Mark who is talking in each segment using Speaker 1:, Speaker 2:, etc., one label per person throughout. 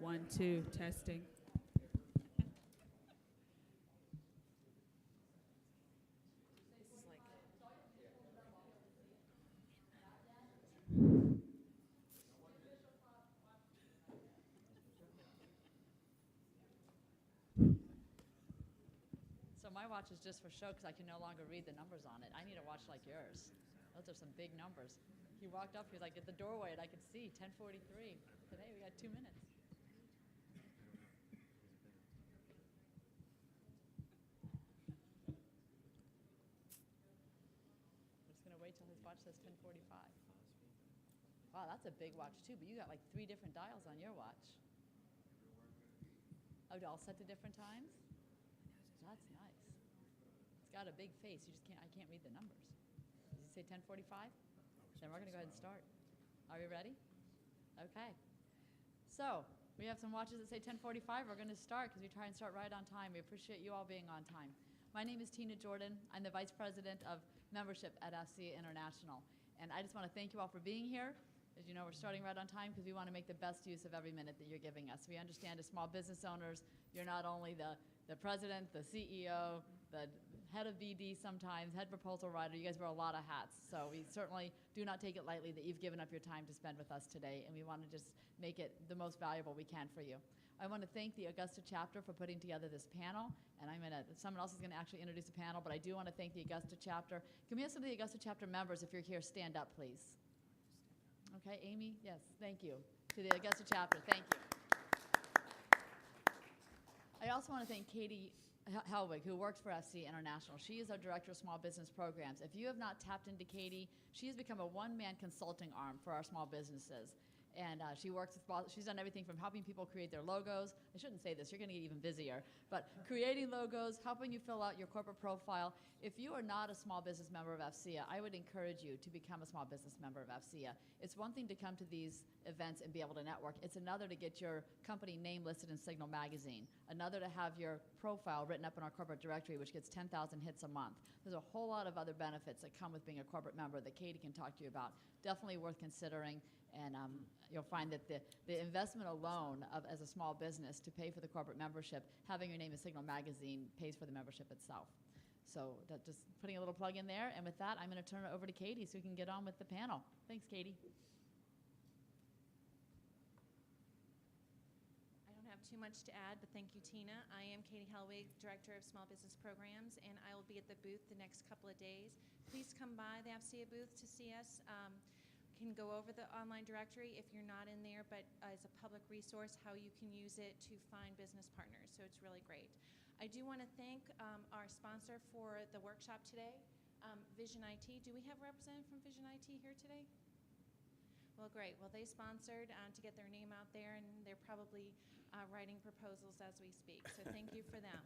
Speaker 1: 1, 2, testing.
Speaker 2: So my watch is just for show because I can no longer read the numbers on it. I need a watch like yours. Those are some big numbers. He walked up, he was like at the doorway, and I could see 10:43. Today we got 2 minutes. I'm just gonna wait till his watch says 10:45. Wow, that's a big watch too, but you got like 3 different dials on your watch. Oh, all set to different times? That's nice. It's got a big face. You just can't. I can't read the numbers. Does it say 10:45? Then we're gonna go ahead and start. Are we ready? Okay. So we have some watches that say 10:45. We're gonna start because we try and start right on time. We appreciate you all being on time. My name is Tina Jordan. I'm the Vice President of Membership at FCA International. And I just want to thank you all for being here. As you know, we're starting right on time because we want to make the best use of every minute that you're giving us. We understand as small business owners, you're not only the president, the CEO, the head of BD sometimes, head proposal writer. You guys wear a lot of hats. So we certainly do not take it lightly that you've given up your time to spend with us today. And we want to just make it the most valuable we can for you. I want to thank the Augusta chapter for putting together this panel. And someone else is going to actually introduce the panel, but I do want to thank the Augusta chapter. Can we have some of the Augusta chapter members, if you're here, stand up, please? Okay, Amy, yes, thank you. To the Augusta chapter, thank you. I also want to thank Katie Helwig, who works for FC International. She is our Director of Small Business Programs. If you have not tapped into Katie, she has become a one-man consulting arm for our small businesses. And she's done everything from helping people create their logos. I shouldn't say this, you're going to get even busier. But creating logos, helping you fill out your corporate profile. If you are not a small business member of FCA, I would encourage you to become a small business member of FCA. It's one thing to come to these events and be able to network. It's another to get your company name listed in Signal Magazine. Another to have your profile written up in our corporate directory, which gets 10,000 hits a month. There's a whole lot of other benefits that come with being a corporate member that Katie can talk to you about. Definitely worth considering. And you'll find that the investment alone as a small business to pay for the corporate membership, having your name in Signal Magazine pays for the membership itself. So just putting a little plug in there. And with that, I'm going to turn it over to Katie so we can get on with the panel. Thanks, Katie.
Speaker 3: I don't have too much to add, but thank you, Tina. I am Katie Helwig, Director of Small Business Programs, and I will be at the booth the next couple of days. Please come by the FCA booth to see us. Can go over the online directory if you're not in there, but as a public resource, how you can use it to find business partners. So it's really great. I do want to thank our sponsor for the workshop today, Vision IT. Do we have a representative from Vision IT here today? Well, great. Well, they sponsored to get their name out there, and they're probably writing proposals as we speak. So thank you for them.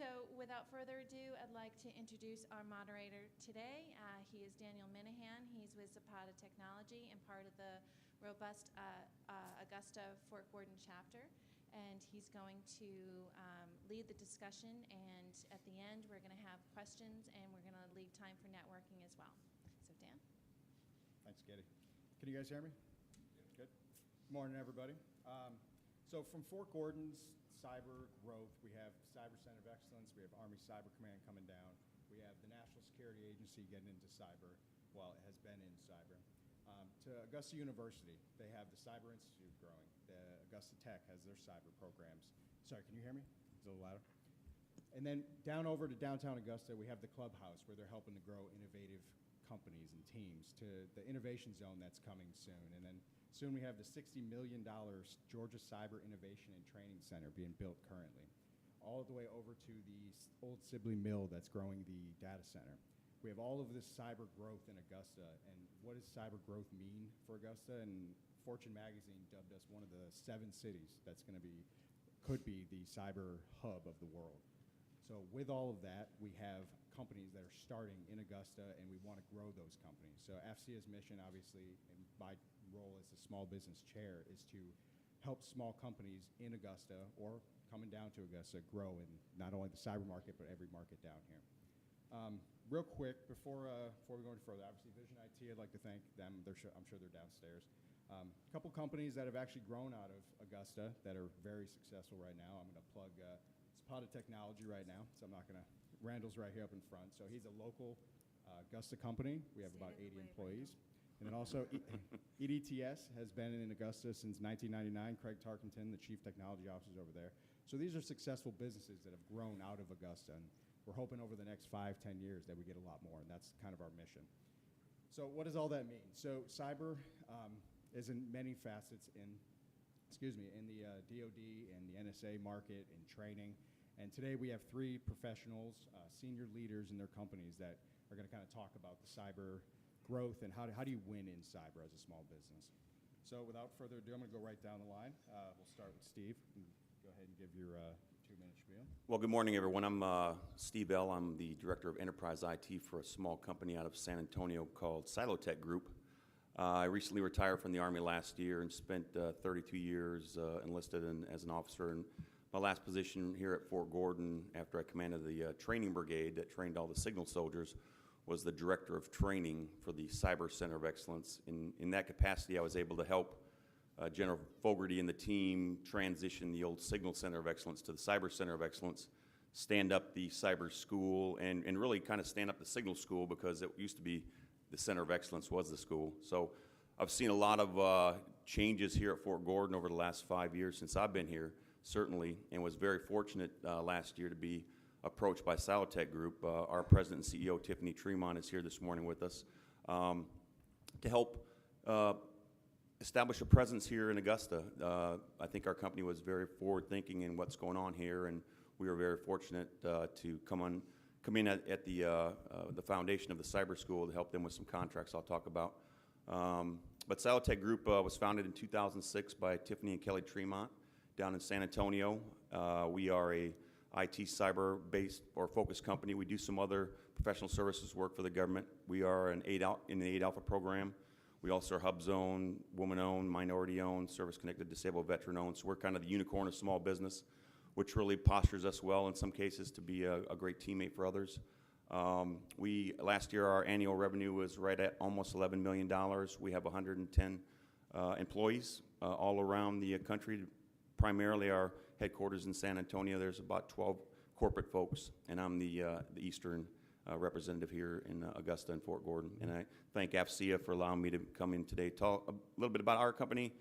Speaker 3: So without further ado, I'd like to introduce our moderator today. He is Daniel Minahan. He's with Zapata Technology and part of the robust Augusta Fort Gordon chapter. And he's going to lead the discussion. And at the end, we're going to have questions, and we're going to leave time for networking as well. So Dan?
Speaker 4: Thanks, Katie. Can you guys hear me? Good. Good morning, everybody. So from Fort Gordon's cyber growth, we have Cyber Center of Excellence, we have Army Cyber Command coming down, we have the National Security Agency getting into cyber, well, it has been in cyber. To Augusta University, they have the Cyber Institute growing. The Augusta Tech has their cyber programs. Sorry, can you hear me? It's a little louder. And then down over to downtown Augusta, we have the Clubhouse, where they're helping to grow innovative companies and teams, to the Innovation Zone that's coming soon. And then soon we have the $60 million Georgia Cyber Innovation and Training Center being built currently, all the way over to the old Sibley Mill that's growing the data center. We have all of this cyber growth in Augusta, and what does cyber growth mean for Augusta? And Fortune magazine dubbed us one of the 7 cities that's going to be, could be the cyber hub of the world. So with all of that, we have companies that are starting in Augusta, and we want to grow those companies. So FCA's mission, obviously, and my role as the small business chair, is to help small companies in Augusta or coming down to Augusta grow in not only the cyber market, but every market down here. Real quick, before we go any further, obviously Vision IT, I'd like to thank them. I'm sure they're downstairs. A couple companies that have actually grown out of Augusta that are very successful right now. I'm going to plug Zapata Technology right now, so I'm not going to. Randall's right here up in front. So he's a local Augusta company. We have about 80 employees. And then also EDTS has been in Augusta since 1999. Craig Tarkenton, the chief technology officer, is over there. So these are successful businesses that have grown out of Augusta. And we're hoping over the next 5-10 years that we get a lot more, and that's kind of our mission. So what does all that mean? So cyber is in many facets in the DoD and the NSA market and training. And today we have 3 professionals, senior leaders in their companies that are going to kind of talk about the cyber growth and how do you win in cyber as a small business. So without further ado, I'm going to go right down the line. We'll start with Steve. Go ahead and give your 2-minute spiel.
Speaker 1: Well, good morning, everyone. I'm Steve L. I'm the Director of Enterprise IT for a small company out of San Antonio called Silotech Group. I recently retired from the Army last year and spent 32 years enlisted as an officer. And my last position here at Fort Gordon, after I commanded the training brigade that trained all the signal soldiers, was the Director of Training for the Cyber Center of Excellence. In that capacity, I was able to help General Fogarty and the team transition the old Signal Center of Excellence to the Cyber Center of Excellence, stand up the cyber school, and really kind of stand up the signal school, because it used to be the Center of Excellence was the school. So I've seen a lot of changes here at Fort Gordon over the last 5 years since I've been here, certainly, and was very fortunate last year to be approached by Silotech Group. Our president and CEO, Tiffany Tremont, is here this morning with us to help establish a presence here in Augusta. I think our company was very forward-thinking in what's going on here, and we were very fortunate to come in at the foundation of the cyber school to help them with some contracts I'll talk about. But Silotech Group was founded in 2006 by Tiffany and Kelly Tremont down in San Antonio. We are a IT cyber-based or focused company. We do some other professional services work for the government. We are in the 8 Alpha program. We also are HubZone, woman-owned, minority-owned, service-connected, disabled, veteran-owned. So we're kind of the unicorn of small business, which really postures us well in some cases to be a great teammate for others. Last year, our annual revenue was right at almost $11 million. We have 110 employees all around the country. Primarily our headquarters in San Antonio. There's about 12 corporate folks, and I'm the Eastern representative here in Augusta and Fort Gordon. And I thank AFCEA for allowing me to come in today, talk a little bit about our company.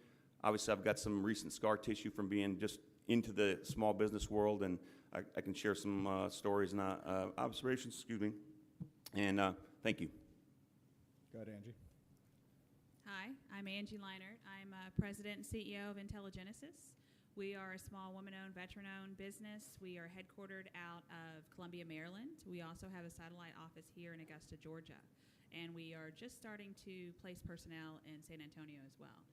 Speaker 1: Obviously, I've got some recent scar tissue from being just into the small business world, and I can share some stories and observations, and thank you.
Speaker 4: Go ahead, Angie.
Speaker 5: Hi, I'm Angie Leinert. I'm President and CEO of Intelligenesis. We are a small woman-owned, veteran-owned business. We are headquartered out of Columbia, Maryland. We also have a satellite office here in Augusta, Georgia. And we are just starting to place personnel in San Antonio as well.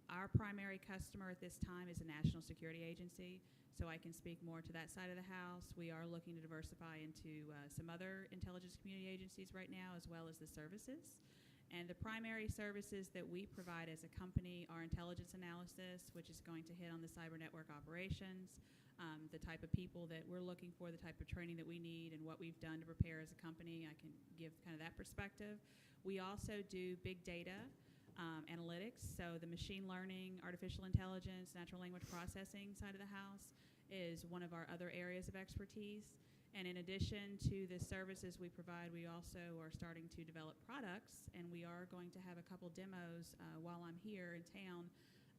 Speaker 5: Our primary customer at this time is a national security agency, so I can speak more to that side of the house. We are looking to diversify into some other intelligence community agencies right now, as well as the services. And the primary services that we provide as a company are intelligence analysis, which is going to hit on the cyber network operations, the type of people that we're looking for, the type of training that we need, and what we've done to prepare as a company. I can give kind of that perspective. We also do big data analytics, so the machine learning, artificial intelligence, natural language processing side of the house is one of our other areas of expertise. And in addition to the services we provide, we also are starting to develop products, and we are going to have a couple demos while I'm here in town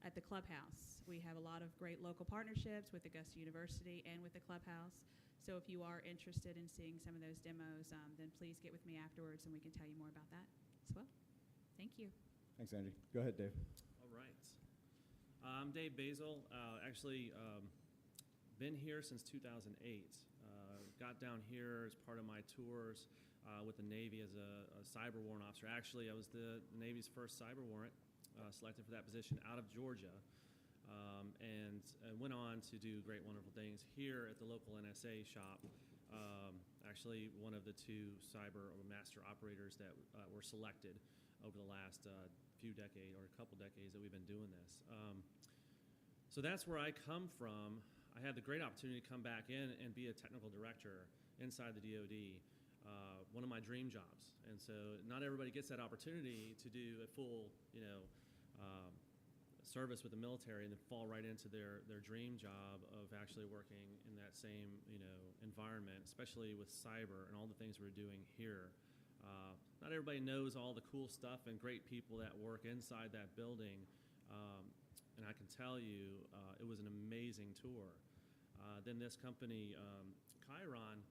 Speaker 5: at the clubhouse. We have a lot of great local partnerships with Augusta University and with the clubhouse. So if you are interested in seeing some of those demos, then please get with me afterwards, and we can tell you more about that as well. Thank you.
Speaker 4: Thanks, Angie. Go ahead, Dave.
Speaker 6: All right. I'm Dave Basil. Been here since 2008. Got down here as part of my tours with the Navy as a cyber warrant officer. Actually, I was the Navy's first cyber warrant selected for that position out of Georgia, and went on to do great, wonderful things here at the local NSA shop. Actually, one of the 2 cyber or master operators that were selected over the last few decades or a couple decades that we've been doing this. So that's where I come from. I had the great opportunity to come back in and be a technical director inside the DoD, one of my dream jobs. And so not everybody gets that opportunity to do a full, service with the military and then fall right into their dream job of actually working in that same, environment, especially with cyber and all the things we're doing here. Not everybody knows all the cool stuff and great people that work inside that building, and I can tell you it was an amazing tour. Then this company, Chiron,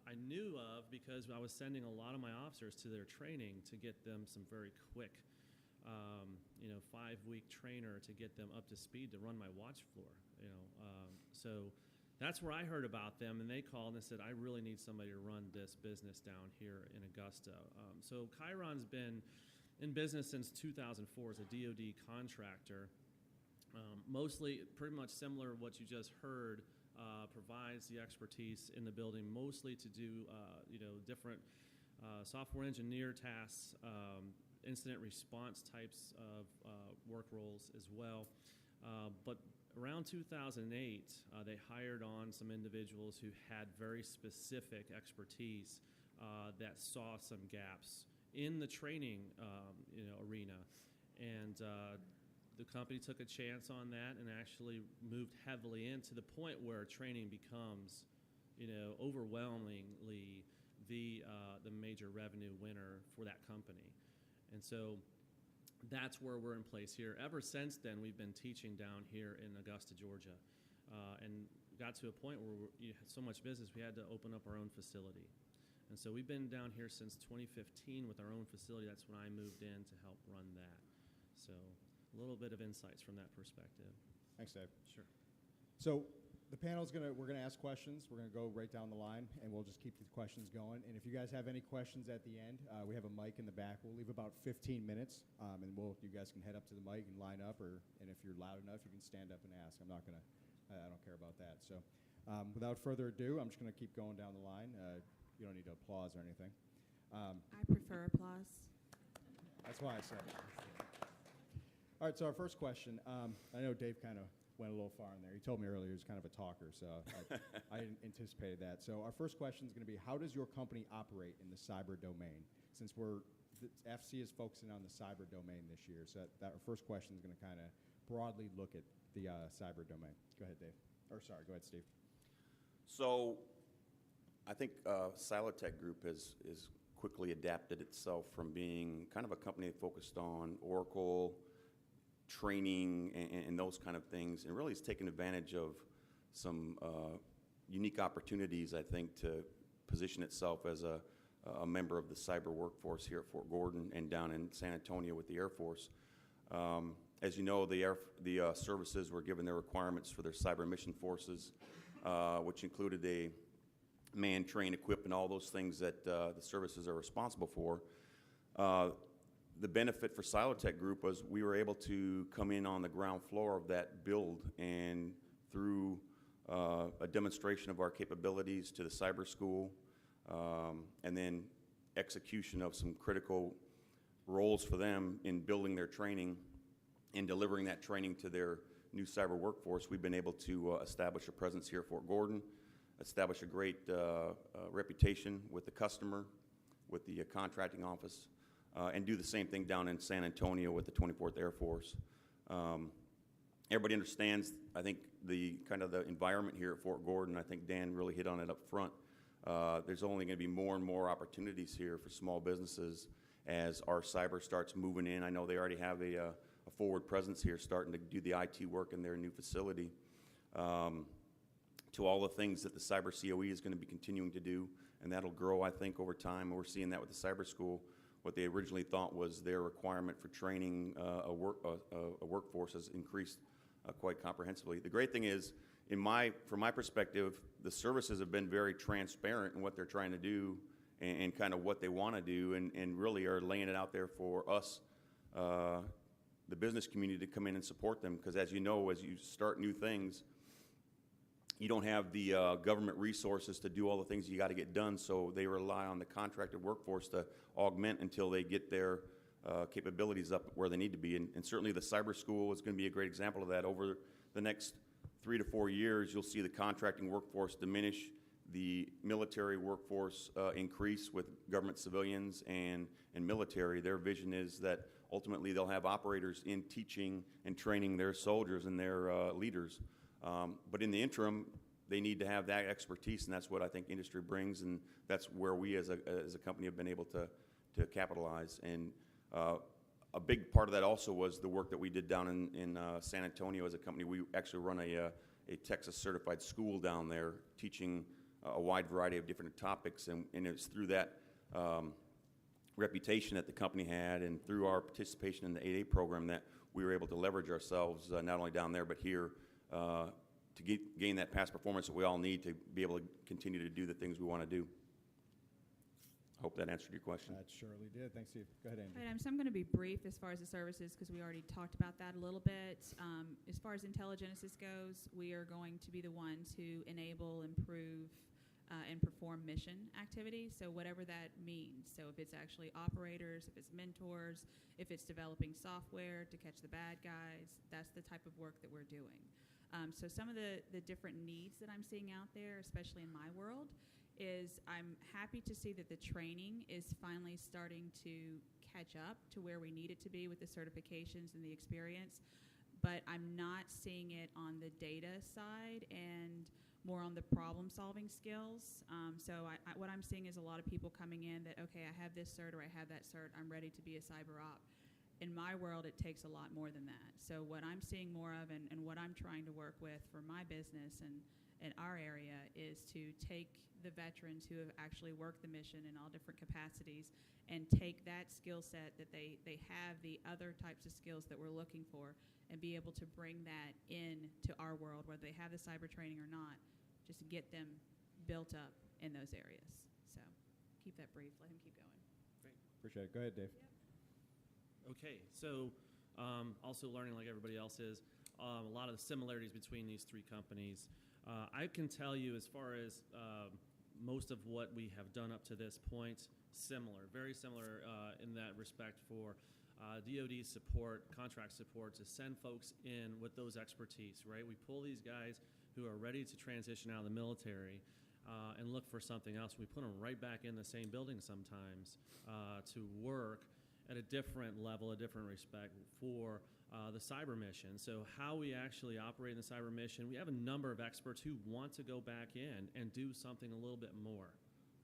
Speaker 6: I knew of because I was sending a lot of my officers to their training to get them some very quick 5-week trainer to get them up to speed to run my watch floor. So that's where I heard about them, and they called and said, I really need somebody to run this business down here in Augusta. So Chiron's been in business since 2004 as a DoD contractor. Mostly, pretty much similar to what you just heard, provides the expertise in the building, mostly to do different software engineer tasks, incident response types of work roles as well. But around 2008, they hired on some individuals who had very specific expertise that saw some gaps in the training arena. And the company took a chance on that and actually moved heavily in to the point where training becomes, overwhelmingly the major revenue winner for that company. And so that's where we're in place here. Ever since then, we've been teaching down here in Augusta, Georgia, and got to a point where you had so much business we had to open up our own facility. And so we've been down here since 2015 with our own facility. That's when I moved in to help run that. So a little bit of insights from that perspective.
Speaker 4: Thanks, Dave.
Speaker 6: Sure.
Speaker 4: So the panel's we're gonna ask questions. We're gonna go right down the line, and we'll just keep the questions going. And if you guys have any questions at the end, we have a mic in the back. We'll leave about 15 minutes, and you guys can head up to the mic and line up, and if you're loud enough, you can stand up and ask. I don't care about that. So without further ado, I'm just gonna keep going down the line. You don't need to applause or anything.
Speaker 5: I prefer applause.
Speaker 4: That's why I said it. All right, so our first question, I know Dave kind of went a little far in there. He told me earlier he was kind of a talker, so I anticipated that. So our first question is going to be, how does your company operate in the cyber domain? Since the FC is focusing on the cyber domain this year, so that our first question is going to kind of broadly look at the cyber domain. Go ahead, Dave. Go ahead, Steve.
Speaker 1: So I think Silotech Group has quickly adapted itself from being kind of a company focused on Oracle, training, and those kind of things, and really has taken advantage of some unique opportunities, I think, to position itself as a member of the cyber workforce here at Fort Gordon and down in San Antonio with the Air Force. As you know, the services were given their requirements for their cyber mission forces, which included a man, train, equip, and all those things that the services are responsible for. The benefit for Silotech Group was we were able to come in on the ground floor of that build, and through a demonstration of our capabilities to the cyber school, and then execution of some critical roles for them in building their training and delivering that training to their new cyber workforce, we've been able to establish a presence here at Fort Gordon, establish a great reputation with the customer, with the contracting office, and do the same thing down in San Antonio with the 24th Air Force. Everybody understands, I think, the kind of the environment here at Fort Gordon. I think Dan really hit on it up front. There's only going to be more and more opportunities here for small businesses as our cyber starts moving in. I know they already have a forward presence here starting to do the IT work in their new facility. To all the things that the cyber COE is going to be continuing to do, and that'll grow, I think, over time. We're seeing that with the cyber school. What they originally thought was their requirement for training a workforce has increased quite comprehensively. The great thing is, from my perspective, the services have been very transparent in what they're trying to do and kind of what they want to do, and really are laying it out there for us, the business community, to come in and support them. Because as you know, as you start new things, you don't have the government resources to do all the things you got to get done, so they rely on the contracted workforce to augment until they get their capabilities up where they need to be. And certainly the cyber school is going to be a great example of that. Over the next 3 to 4 years, you'll see the contracting workforce diminish, the military workforce increase with government civilians and military. Their vision is that ultimately they'll have operators in teaching and training their soldiers and their leaders. But in the interim, they need to have that expertise, and that's what I think industry brings, and that's where we as a company have been able to capitalize. And a big part of that also was the work that we did down in San Antonio as a company. We actually run a Texas certified school down there teaching a wide variety of different topics, and it's through that reputation that the company had and through our participation in the 8A program that we were able to leverage ourselves not only down there but here to gain that past performance that we all need to be able to continue to do the things we want to do. I hope that answered your question.
Speaker 4: That surely did. Thanks, Steve. Go ahead, Angie.
Speaker 5: All right, so I'm going to be brief as far as the services because we already talked about that a little bit. As far as IntelliGenesis goes, we are going to be the ones who enable, improve, and perform mission activities, so whatever that means. So if it's actually operators, if it's mentors, if it's developing software to catch the bad guys, that's the type of work that we're doing. So some of the different needs that I'm seeing out there, especially in my world, is I'm happy to see that the training is finally starting to catch up to where we need it to be with the certifications and the experience, but I'm not seeing it on the data side and more on the problem-solving skills. So what I'm seeing is a lot of people coming in that, okay, I have this cert or I have that cert, I'm ready to be a cyber op. In my world, it takes a lot more than that. So what I'm seeing more of and what I'm trying to work with for my business and in our area is to take the veterans who have actually worked the mission in all different capacities and take that skill set that they have the other types of skills that we're looking for and be able to bring that in to our world, whether they have the cyber training or not, just to get them built up in those areas. So keep that brief. Let him keep going.
Speaker 6: Great.
Speaker 4: Appreciate it. Go ahead, Dave.
Speaker 5: Yep.
Speaker 6: Okay, so also learning like everybody else is, a lot of the similarities between these three companies. I can tell you as far as most of what we have done up to this point, similar, very similar in that respect for DoD support, contract support, to send folks in with those expertise, right? We pull these guys who are ready to transition out of the military and look for something else. We put them right back in the same building sometimes to work at a different level, a different respect for the cyber mission. So how we actually operate in the cyber mission, we have a number of experts who want to go back in and do something a little bit more,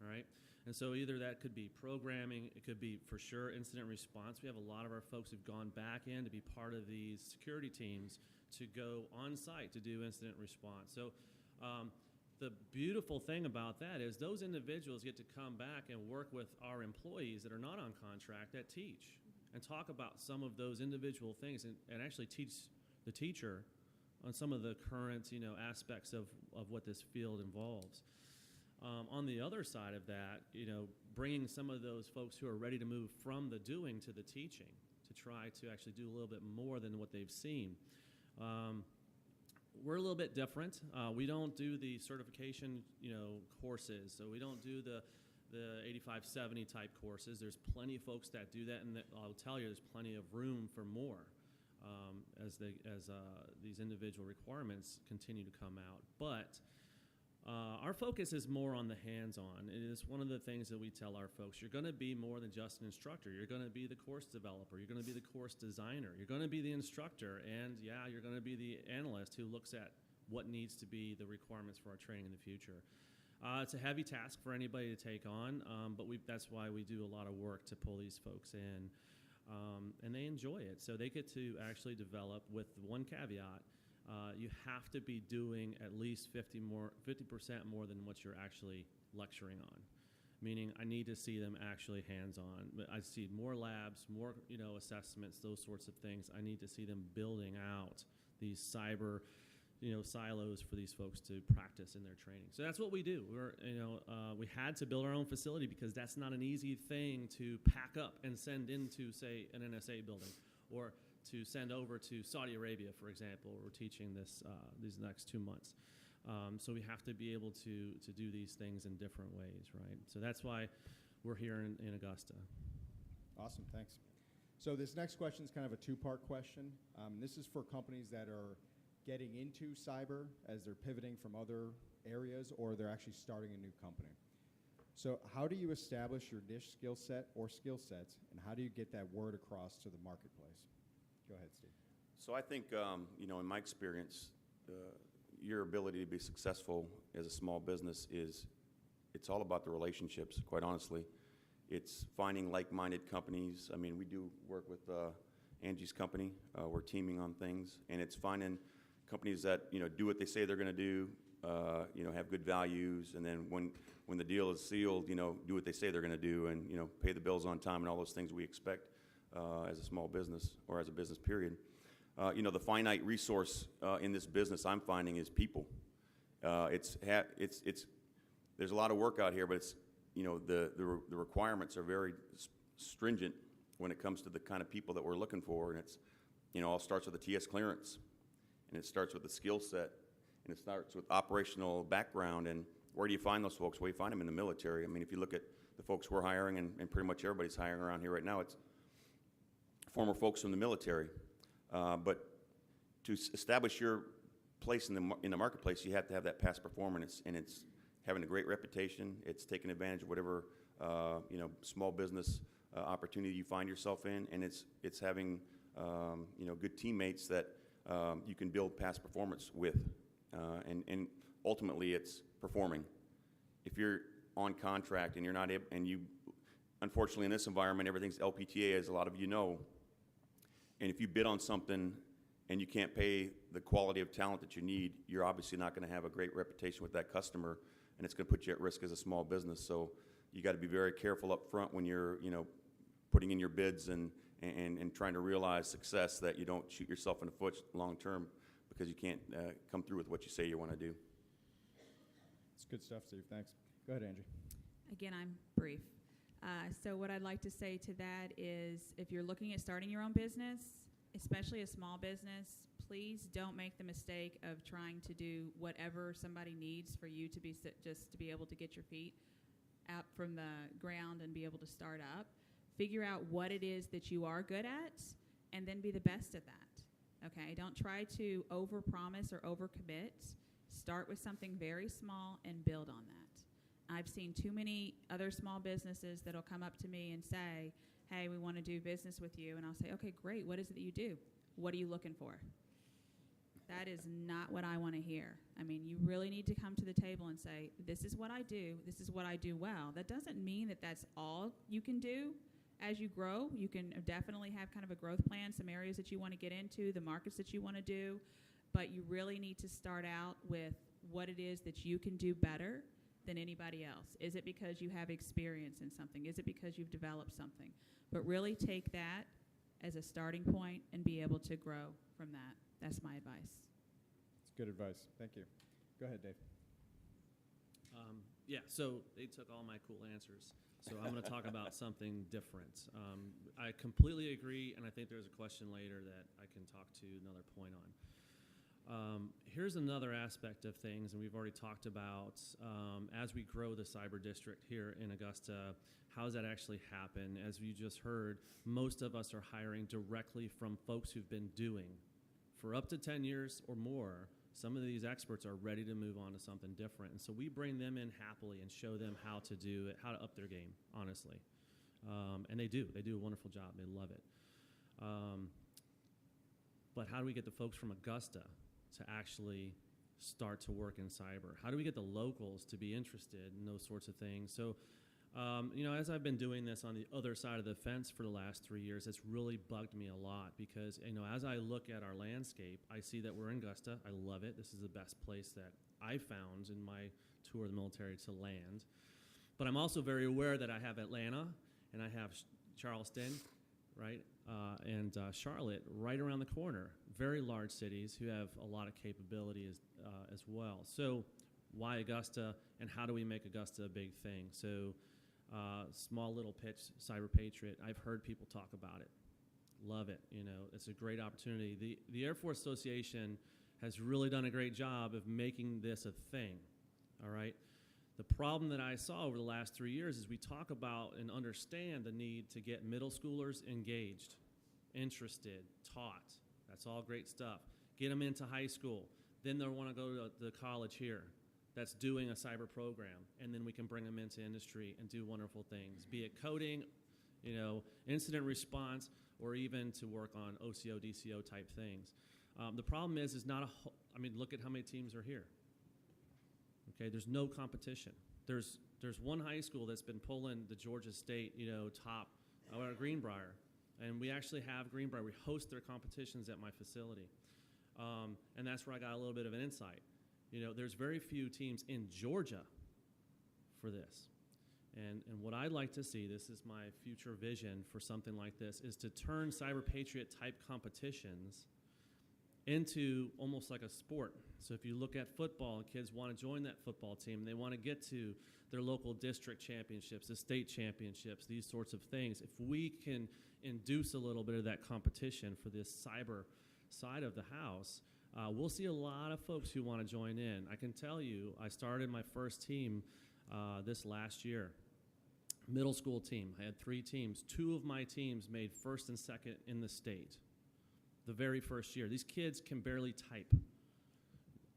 Speaker 6: all right? And so either that could be programming, it could be for sure incident response. We have a lot of our folks who've gone back in to be part of these security teams to go on site to do incident response. So the beautiful thing about that is those individuals get to come back and work with our employees that are not on contract that teach and talk about some of those individual things and actually teach the teacher on some of the current aspects of what this field involves. On the other side of that, bringing some of those folks who are ready to move from the doing to the teaching to try to actually do a little bit more than what they've seen. We're a little bit different. We don't do the certification, courses. So we don't do the 8570 type courses. There's plenty of folks that do that, and I'll tell you, there's plenty of room for more as these individual requirements continue to come out. But our focus is more on the hands-on. It is one of the things that we tell our folks. You're going to be more than just an instructor. You're going to be the course developer. You're going to be the course designer. You're going to be the instructor. And, yeah, you're going to be the analyst who looks at what needs to be the requirements for our training in the future. It's a heavy task for anybody to take on, but that's why we do a lot of work to pull these folks in. And they enjoy it. So they get to actually develop with one caveat. You have to be doing at least 50% more than what you're actually lecturing on. Meaning, I need to see them actually hands-on. I see more labs, more assessments, those sorts of things. I need to see them building out these cyber, silos for these folks to practice in their training. So that's what we do. We had to build our own facility because that's not an easy thing to pack up and send into, say, an NSA building, or to send over to Saudi Arabia, for example. We're teaching this these next 2 months. So we have to be able to do these things in different ways, right? So that's why we're here in Augusta.
Speaker 4: Awesome, thanks. So this next question is kind of a two-part question. This is for companies that are getting into cyber as they're pivoting from other areas or they're actually starting a new company. So how do you establish your niche skill set or skill sets, and how do you get that word across to the marketplace? Go ahead, Steve.
Speaker 1: So I think, in my experience, your ability to be successful as a small business it's all about the relationships, quite honestly. It's finding like-minded companies. I mean, we do work with Angie's company. We're teaming on things, and it's finding companies that, do what they say they're going to do, have good values, and then when the deal is sealed, do what they say they're going to do, and, pay the bills on time and all those things we expect as a small business or as a business period. The finite resource in this business I'm finding is people. There's a lot of work out here, but it's, the requirements are very stringent when it comes to the kind of people that we're looking for, and it's, all starts with the TS clearance, and it starts with the skill set, and it starts with operational background. And where do you find those folks? Well, you find them in the military. I mean, if you look at the folks we're hiring, and pretty much everybody's hiring around here right now, it's former folks from the military. But to establish your place in the marketplace, you have to have that past performance, and it's having a great reputation. It's taking advantage of whatever small business opportunity you find yourself in, and it's having good teammates that you can build past performance with, and ultimately it's performing. If you're on contract and you're not able, and you, unfortunately in this environment, everything's LPTA, as a lot of you know. And if you bid on something and you can't pay the quality of talent that you need, you're obviously not going to have a great reputation with that customer, and it's going to put you at risk as a small business. So you got to be very careful up front when you're, putting in your bids and trying to realize success, that you don't shoot yourself in the foot long term because you can't come through with what you say you want to do.
Speaker 4: It's good stuff, Steve. Thanks. Go ahead, Angie.
Speaker 5: Again, I'm brief. So what I'd like to say to that is, if you're looking at starting your own business, especially a small business, please don't make the mistake of trying to do whatever somebody needs for you to be just to be able to get your feet out from the ground and be able to start up. Figure out what it is that you are good at, and then be the best at that. Okay? Don't try to overpromise or overcommit. Start with something very small and build on that. I've seen too many other small businesses that'll come up to me and say, hey, we want to do business with you. And I'll say, okay, great. What is it that you do? What are you looking for? That is not what I want to hear. I mean, you really need to come to the table and say, this is what I do. This is what I do well. That doesn't mean that that's all you can do. As you grow, you can definitely have kind of a growth plan, some areas that you want to get into, the markets that you want to do. But you really need to start out with what it is that you can do better than anybody else. Is it because you have experience in something? Is it because you've developed something? But really take that as a starting point and be able to grow from that. That's my advice.
Speaker 4: It's good advice. Thank you. Go ahead, Dave.
Speaker 6: So they took all my cool answers. So I'm going to talk about something different. I completely agree, and I think there's a question later that I can talk to another point on. Here's another aspect of things, and we've already talked about as we grow the cyber district here in Augusta, how does that actually happen? As you just heard, most of us are hiring directly from folks who've been doing for up to 10 years or more. Some of these experts are ready to move on to something different, and so we bring them in happily and show them how to do it, how to up their game, honestly. And they do a wonderful job. They love it. But how do we get the folks from Augusta to actually start to work in cyber? How do we get the locals to be interested in those sorts of things? So, as I've been doing this on the other side of the fence for the last 3 years, it's really bugged me a lot because, as I look at our landscape, I see that we're in Augusta. I love it. This is the best place that I found in my tour of the military to land. But I'm also very aware that I have Atlanta and I have Charleston, right, and Charlotte right around the corner. Very large cities who have a lot of capability as well. So why Augusta, and how do we make Augusta a big thing? So small little pitch, Cyber Patriot. I've heard people talk about it. Love it. It's a great opportunity. The Air Force Association has really done a great job of making this a thing, all right? The problem that I saw over the last 3 years is we talk about and understand the need to get middle schoolers engaged, interested, taught. That's all great stuff. Get them into high school. Then they'll want to go to the college here. that's doing a cyber program, and then we can bring them into industry and do wonderful things, be it coding, incident response, or even to work on OCO, DCO type things. The problem is not look at how many teams are here. Okay, there's no competition. There's one high school that's been pulling the Georgia State, top, Greenbrier, and we actually have Greenbrier. We host their competitions at my facility, and that's where I got a little bit of an insight. There's very few teams in Georgia for this. And what I'd like to see, this is my future vision for something like this, is to turn Cyber Patriot type competitions into almost like a sport. So if you look at football, and kids want to join that football team, they want to get to their local district championships, the state championships, these sorts of things. If we can induce a little bit of that competition for this cyber side of the house, we'll see a lot of folks who want to join in. I can tell you, I started my first team this last year. Middle school team. I had 3 teams. 2 of my teams made first and second in the state the very first year. These kids can barely type.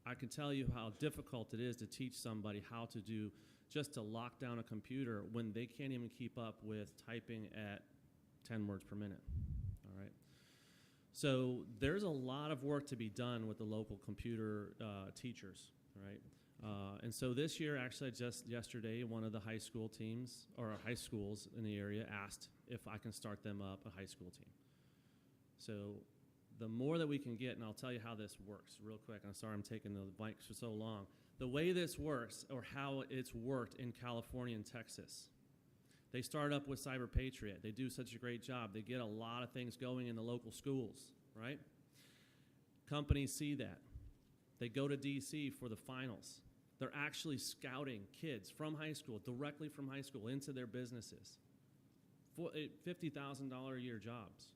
Speaker 6: I can tell you how difficult it is to teach somebody how to do just to lock down a computer when they can't even keep up with typing at 10 words per minute. All right. So there's a lot of work to be done with the local computer teachers, right? And so this year, actually, just yesterday, one of the high school teams, or high schools in the area, asked if I can start them up a high school team. So the more that we can get, and I'll tell you how this works real quick. I'm sorry I'm taking the mic for so long. The way this works, or how it's worked in California and Texas, they start up with Cyber Patriot. They do such a great job. They get a lot of things going in the local schools, right? Companies see that. They go to D.C. for the finals. They're actually scouting kids from high school, directly from high school, into their businesses. For $50,000 a year jobs.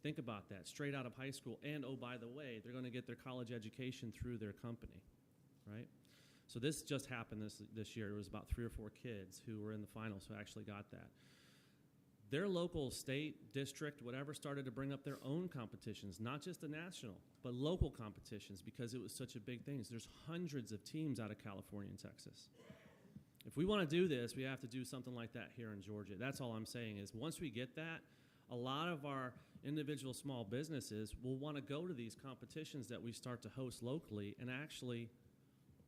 Speaker 6: Think about that, straight out of high school. And, oh, by the way, they're going to get their college education through their company, right? So this just happened this year. It was about 3 or 4 kids who were in the finals who actually got that. Their local, state, district, whatever, started to bring up their own competitions, not just the national, but local competitions, because it was such a big thing. So there's hundreds of teams out of California and Texas. If we want to do this, we have to do something like that here in Georgia. That's all I'm saying is once we get that, a lot of our individual small businesses will want to go to these competitions that we start to host locally and actually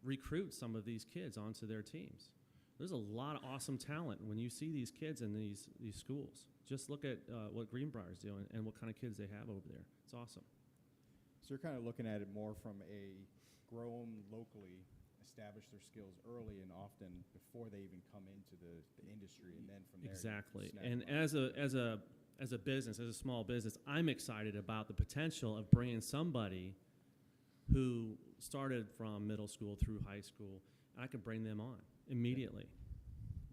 Speaker 6: recruit some of these kids onto their teams. There's a lot of awesome talent when you see these kids in these schools. Just look at what Greenbrier's doing and what kind of kids they have over there. It's awesome.
Speaker 4: So you're kind of looking at it more from a grow them locally, establish their skills early and often before they even come into the industry, and then from there.
Speaker 6: Exactly.
Speaker 4: Snap
Speaker 6: And
Speaker 4: them up.
Speaker 6: as a business, as a small business, I'm excited about the potential of bringing somebody who started from middle school through high school, and I can bring them on immediately.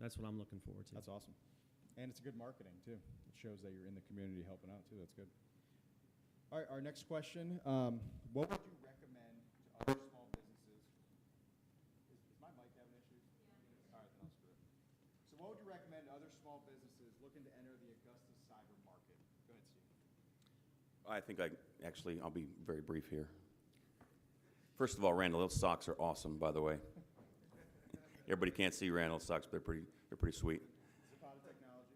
Speaker 6: That's what I'm looking forward to.
Speaker 4: That's awesome. And it's good marketing, too. It shows that you're in the community helping out, too. That's good. All right, our next question. What would you recommend to other small businesses? Is my mic having issues? Yeah. All right, then I'll screw it. So what would you recommend to other small businesses looking to enter the Augusta cyber market? Go ahead, Steve.
Speaker 1: I think I'll be very brief here. First of all, Randall, those socks are awesome, by the way. Everybody can't see Randall's socks, but they're pretty sweet.
Speaker 4: It's a part of technology.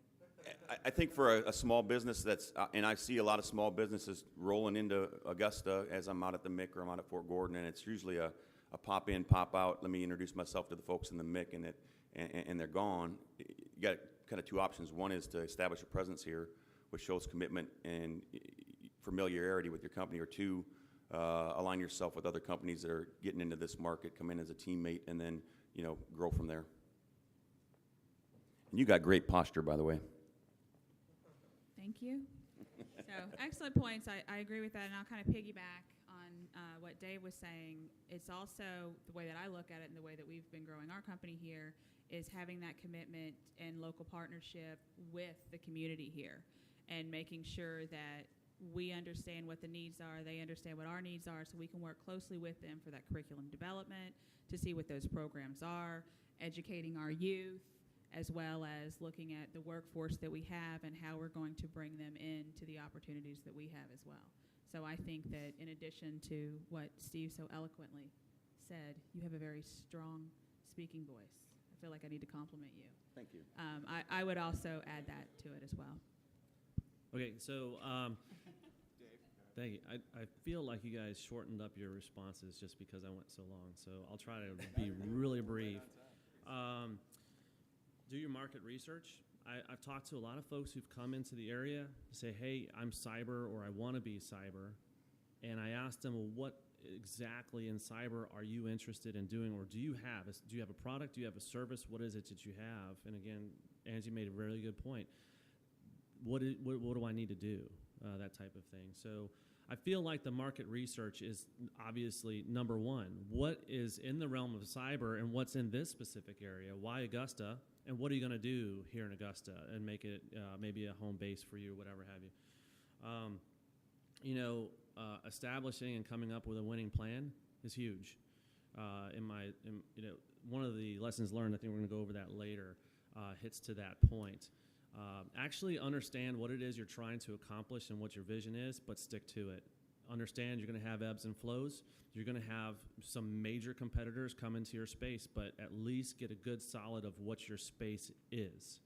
Speaker 1: I think for a small business and I see a lot of small businesses rolling into Augusta as I'm out at the MIC or I'm out at Fort Gordon, and it's usually a pop in, pop out. Let me introduce myself to the folks in the MIC, and they're gone. You got kind of 2 options. One is to establish a presence here, which shows commitment and familiarity with your company, or 2, align yourself with other companies that are getting into this market, come in as a teammate, and then grow from there. And you got great posture, by the way.
Speaker 5: Thank you. So excellent points. I agree with that, and I'll kind of piggyback on what Dave was saying. It's also the way that I look at it and the way that we've been growing our company here is having that commitment and local partnership with the community here and making sure that we understand what the needs are, they understand what our needs are, so we can work closely with them for that curriculum development, to see what those programs are, educating our youth, as well as looking at the workforce that we have and how we're going to bring them into the opportunities that we have as well. So I think that in addition to what Steve so eloquently said, you have a very strong speaking voice. I feel like I need to compliment you.
Speaker 1: Thank you.
Speaker 5: I would also add that to it as well.
Speaker 6: Okay, so thank you. I feel like you guys shortened up your responses just because I went so long, so I'll try to be really brief. Do your market research. I've talked to a lot of folks who've come into the area to say, hey, I'm cyber or I want to be cyber. And I asked them, well, what exactly in cyber are you interested in doing, or do you have a product? Do you have a service? What is it that you have? And again, Angie made a really good point. What do I need to do? That type of thing. So I feel like the market research is obviously number one. What is in the realm of cyber and what's in this specific area? Why Augusta? And what are you going to do here in Augusta and make it maybe a home base for you or whatever have you? Establishing and coming up with a winning plan is huge. One of the lessons learned, I think we're going to go over that later, hits to that point. Actually understand what it is you're trying to accomplish and what your vision is, but stick to it. Understand you're going to have ebbs and flows. You're going to have some major competitors come into your space, but at least get a good solid of what your space is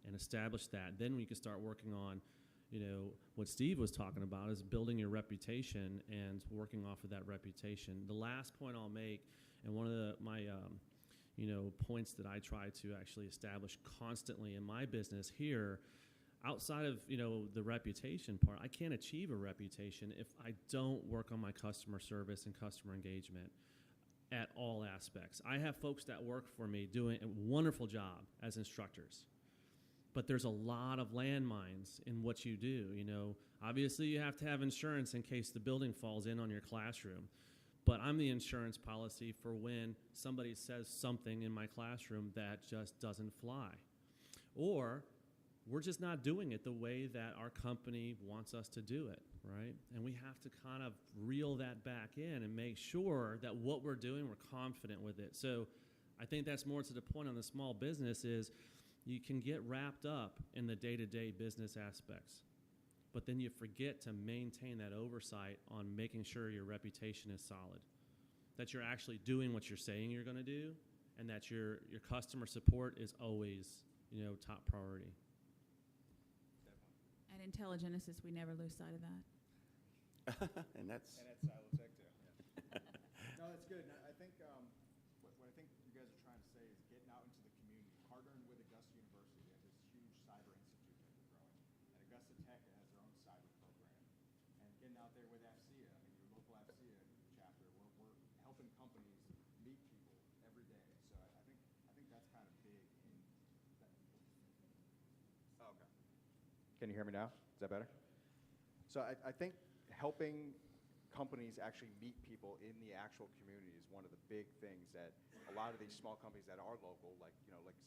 Speaker 6: and establish that. Then we can start working on, what Steve was talking about is building your reputation and working off of that reputation. The last point I'll make, and one of my points that I try to actually establish constantly in my business here, outside of, the reputation part, I can't achieve a reputation if I don't work on my customer service and customer engagement at all aspects. I have folks that work for me doing a wonderful job as instructors, but there's a lot of landmines in what you do. Obviously you have to have insurance in case the building falls in on your classroom. But I'm the insurance policy for when somebody says something in my classroom that just doesn't fly. Or we're just not doing it the way that our company wants us to do it, right? And we have to kind of reel that back in and make sure that what we're doing, we're confident with it. So I think that's more to the point on the small business is you can get wrapped up in the day-to-day business aspects, but then you forget to maintain that oversight on making sure your reputation is solid, that you're actually doing what you're saying you're going to do, and that your customer support is always, top priority.
Speaker 5: At Intelligenesis, we never lose sight of that.
Speaker 1: And that's
Speaker 4: Silotech too. Yeah. No, that's good. And I think what I think you guys are trying to say is getting out into the community, partnering with Augusta University. They have this huge cyber institute that they're growing, and Augusta Tech has their own cyber program. And getting out there with AFCEA, your local AFCEA chapter, we're helping companies meet people every day. So I think that's kind of big in that. Oh, okay. Can you hear me now? Is that better? So I think helping companies actually meet people in the actual community is one of the big things that a lot of these small companies that are local, like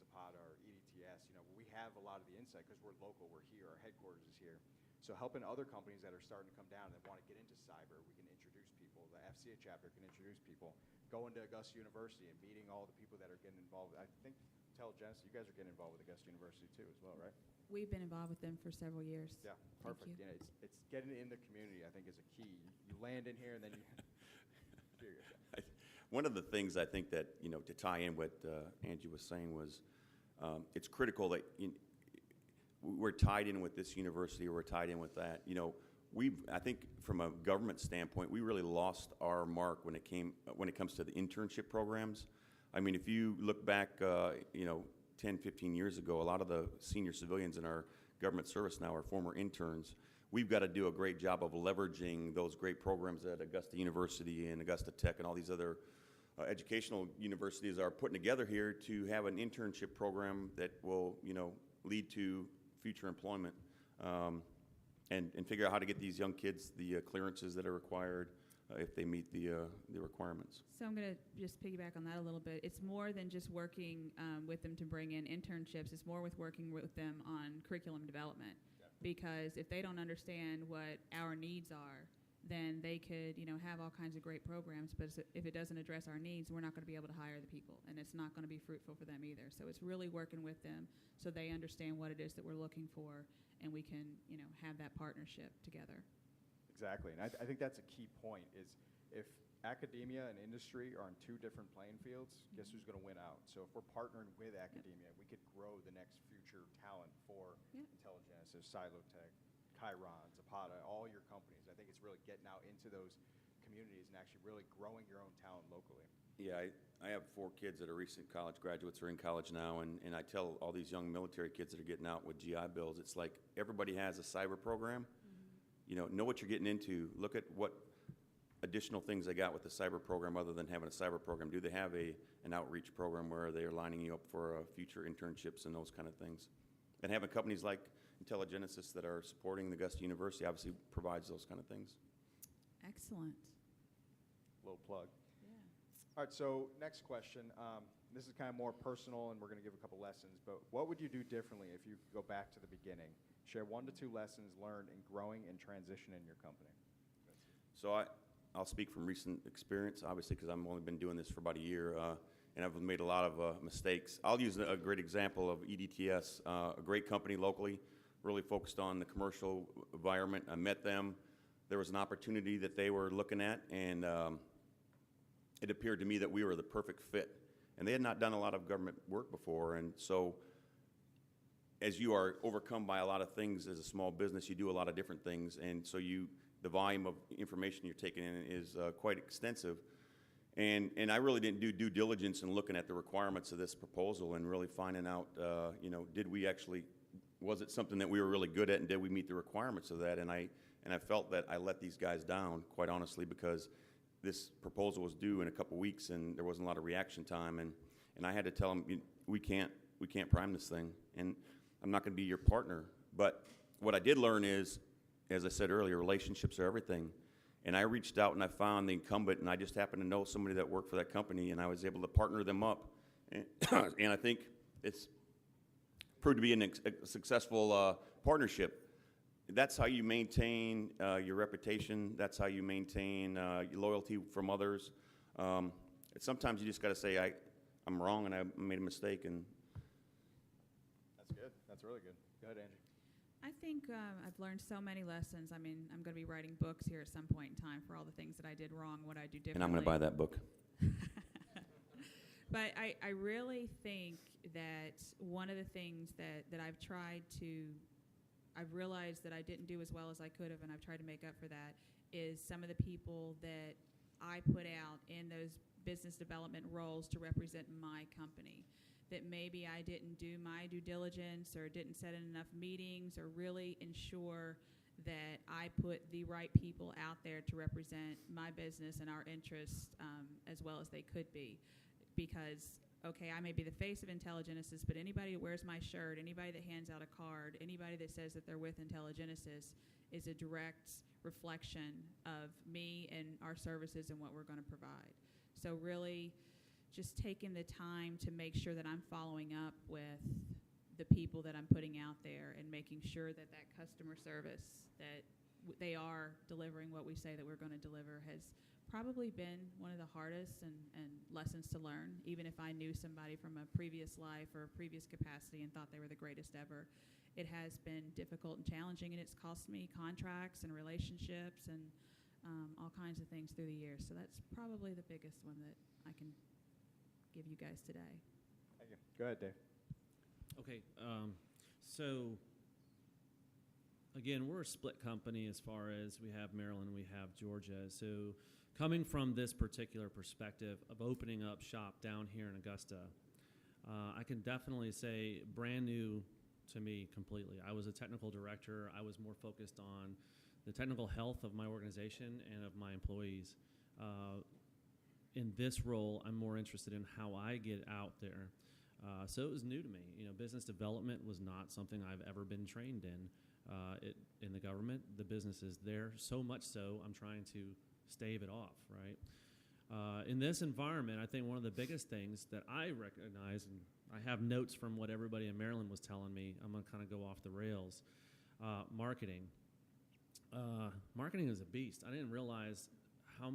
Speaker 4: Zapata or EDTS, we have a lot of the insight because we're local, we're here, our headquarters is here. So helping other companies that are starting to come down that want to get into cyber, we can introduce people. The FCA chapter can introduce people. Going to Augusta University and meeting all the people that are getting involved. I think Intelligenesis, you guys are getting involved with Augusta University too as well, right?
Speaker 5: We've been involved with them for several years.
Speaker 4: Yeah, perfect.
Speaker 5: Thank you.
Speaker 4: It's getting in the community, I think, is a key. You land in here and then you.
Speaker 1: one of the things I think that, to tie in what Angie was saying was it's critical that we're tied in with this university or we're tied in with that. I think from a government standpoint, we really lost our mark when it comes to the internship programs. I mean, if you look back, 10, 15 years ago, a lot of the senior civilians in our government service now are former interns. We've got to do a great job of leveraging those great programs that Augusta University and Augusta Tech and all these other educational universities are putting together here to have an internship program that will, lead to future employment and figure out how to get these young kids the clearances that are required if they meet the requirements.
Speaker 5: So I'm going to just piggyback on that a little bit. It's more than just working with them to bring in internships. It's more with working with them on curriculum development. Yeah. Because if they don't understand what our needs are, then they could, have all kinds of great programs. But if it doesn't address our needs, we're not going to be able to hire the people, and it's not going to be fruitful for them either. So it's really working with them so they understand what it is that we're looking for, and we can, have that partnership together.
Speaker 4: Exactly, and I think that's a key point is if academia and industry are on two different playing fields. Guess who's going to win out? So if we're partnering with academia, we could grow the next future talent for Intelligenesis, Silotech, Chiron, Zapata, all your companies. I think it's really getting out into those communities and actually really growing your own talent locally.
Speaker 1: Yeah, I have 4 kids that are recent college graduates or in college now, and I tell all these young military kids that are getting out with GI Bills, it's like everybody has a cyber program. You know what you're getting into. Look at what additional things they got with the cyber program other than having a cyber program. Do they have an outreach program where they're lining you up for future internships and those kind of things? And having companies like Intelligenesis that are supporting the Augusta University obviously provides those kind of things.
Speaker 5: Excellent.
Speaker 4: Little plug.
Speaker 5: Yeah.
Speaker 4: All right, so next question. This is kind of more personal, and we're going to give a couple lessons, but what would you do differently if you could go back to the beginning? Share 1 to 2 lessons learned in growing and transitioning your company.
Speaker 1: So I'll speak from recent experience, obviously, because I've only been doing this for about a year, and I've made a lot of mistakes. I'll use a great example of EDTS, a great company locally, really focused on the commercial environment. I met them. There was an opportunity that they were looking at, and it appeared to me that we were the perfect fit. And they had not done a lot of government work before, and so as you are overcome by a lot of things as a small business, you do a lot of different things, and so the volume of information you're taking in is quite extensive. And I really didn't do due diligence in looking at the requirements of this proposal and really finding out, was it something that we were really good at, and did we meet the requirements of that? And I felt that I let these guys down, quite honestly, because this proposal was due in a couple weeks, and there wasn't a lot of reaction time, and I had to tell them, we can't prime this thing, and I'm not going to be your partner. But what I did learn is, as I said earlier, relationships are everything. And I reached out and I found the incumbent, and I just happened to know somebody that worked for that company, and I was able to partner them up. And I think it's proved to be a successful partnership. That's how you maintain your reputation. That's how you maintain your loyalty from others. Sometimes you just got to say, I'm wrong and I made a mistake. And
Speaker 4: that's good. That's really good. Go ahead, Angie.
Speaker 5: I think I've learned so many lessons. I mean, I'm going to be writing books here at some point in time for all the things that I did wrong, what I do differently.
Speaker 1: And I'm going to buy that book.
Speaker 5: But I really think that one of the things that I've realized that I didn't do as well as I could have, and I've tried to make up for that, is some of the people that I put out in those business development roles to represent my company. That maybe I didn't do my due diligence or didn't set in enough meetings or really ensure that I put the right people out there to represent my business and our interests as well as they could be. Because, okay, I may be the face of Intelligenesis, but anybody that wears my shirt, anybody that hands out a card, anybody that says that they're with Intelligenesis is a direct reflection of me and our services and what we're going to provide. So really just taking the time to make sure that I'm following up with the people that I'm putting out there and making sure that that customer service, that they are delivering what we say that we're going to deliver, has probably been one of the hardest and lessons to learn. Even if I knew somebody from a previous life or a previous capacity and thought they were the greatest ever, it has been difficult and challenging, and it's cost me contracts and relationships and all kinds of things through the years. So that's probably the biggest one that I can give you guys today.
Speaker 4: Thank you. Go ahead, Dave.
Speaker 6: Okay, so again, we're a split company as far as we have Maryland, we have Georgia. So coming from this particular perspective of opening up shop down here in Augusta, I can definitely say brand new to me completely. I was a technical director. I was more focused on the technical health of my organization and of my employees. In this role, I'm more interested in how I get out there. So it was new to me. Business development was not something I've ever been trained in the government. The business is there, so much so I'm trying to stave it off, right? In this environment, I think one of the biggest things that I recognize, and I have notes from what everybody in Maryland was telling me, I'm going to kind of go off the rails, marketing. Marketing is a beast. I didn't realize how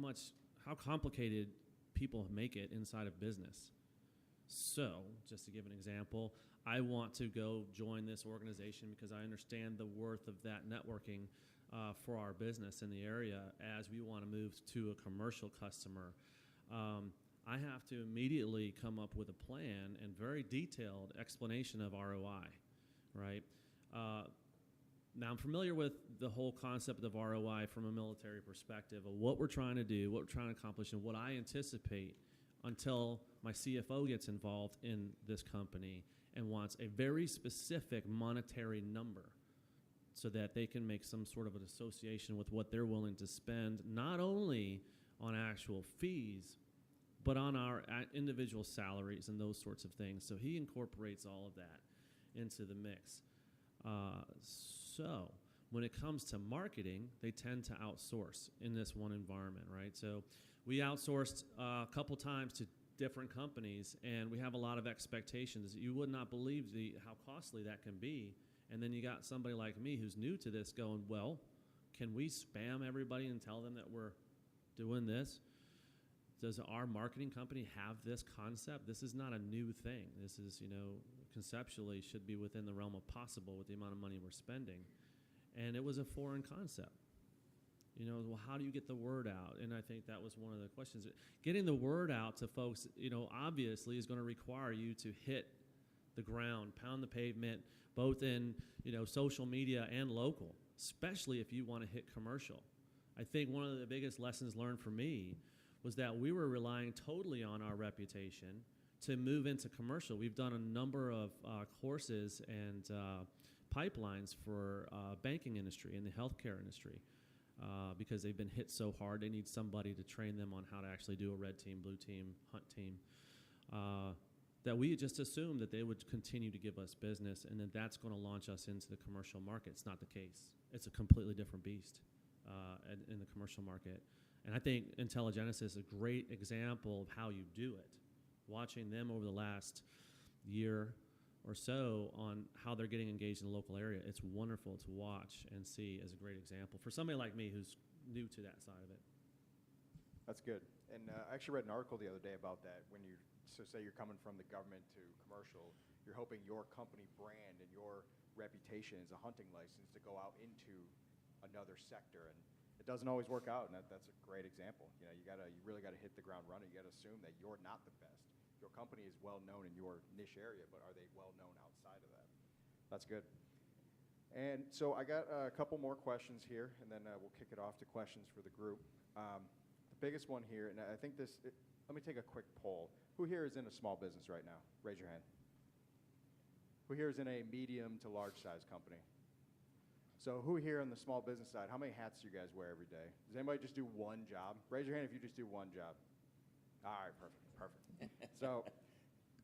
Speaker 6: complicated people make it inside of business. So, just to give an example, I want to go join this organization because I understand the worth of that networking for our business in the area as we want to move to a commercial customer. I have to immediately come up with a plan and very detailed explanation of ROI, right? Now, I'm familiar with the whole concept of ROI from a military perspective of what we're trying to do, what we're trying to accomplish, and what I anticipate until my CFO gets involved in this company and wants a very specific monetary number so that they can make some sort of an association with what they're willing to spend, not only on actual fees, but on our individual salaries and those sorts of things. So he incorporates all of that into the mix. So when it comes to marketing, they tend to outsource in this one environment, right? So we outsourced a couple times to different companies, and we have a lot of expectations. You would not believe how costly that can be. And then you got somebody like me who's new to this going, well, can we spam everybody and tell them that we're doing this? Does our marketing company have this concept? This is not a new thing. This is, conceptually should be within the realm of possible with the amount of money we're spending. And it was a foreign concept. Well, how do you get the word out? And I think that was one of the questions. Getting the word out to folks, obviously is going to require you to hit the ground, pound the pavement, both in, social media and local, especially if you want to hit commercial. I think one of the biggest lessons learned for me was that we were relying totally on our reputation to move into commercial. We've done a number of courses and pipelines for banking industry and the healthcare industry because they've been hit so hard. They need somebody to train them on how to actually do a red team, blue team, hunt team. That we just assumed that they would continue to give us business and that that's going to launch us into the commercial market. It's not the case. It's a completely different beast in the commercial market. And I think Intelligenesis is a great example of how you do it. Watching them over the last year or so on how they're getting engaged in the local area, it's wonderful to watch and see as a great example for somebody like me who's new to that side of it.
Speaker 4: That's good. And I actually read an article the other day about that. Say you're coming from the government to commercial, you're hoping your company brand and your reputation as a hunting license to go out into another sector. And it doesn't always work out, and that's a great example. You really got to hit the ground running. You got to assume that you're not the best. Your company is well known in your niche area, but are they well known outside of that? That's good. And so I got a couple more questions here, and then we'll kick it off to questions for the group. The biggest one here, and I think let me take a quick poll. Who here is in a small business right now? Raise your hand. Who here is in a medium to large size company? So who here on the small business side, how many hats do you guys wear every day? Does anybody just do one job? Raise your hand if you just do one job. All right, perfect. So,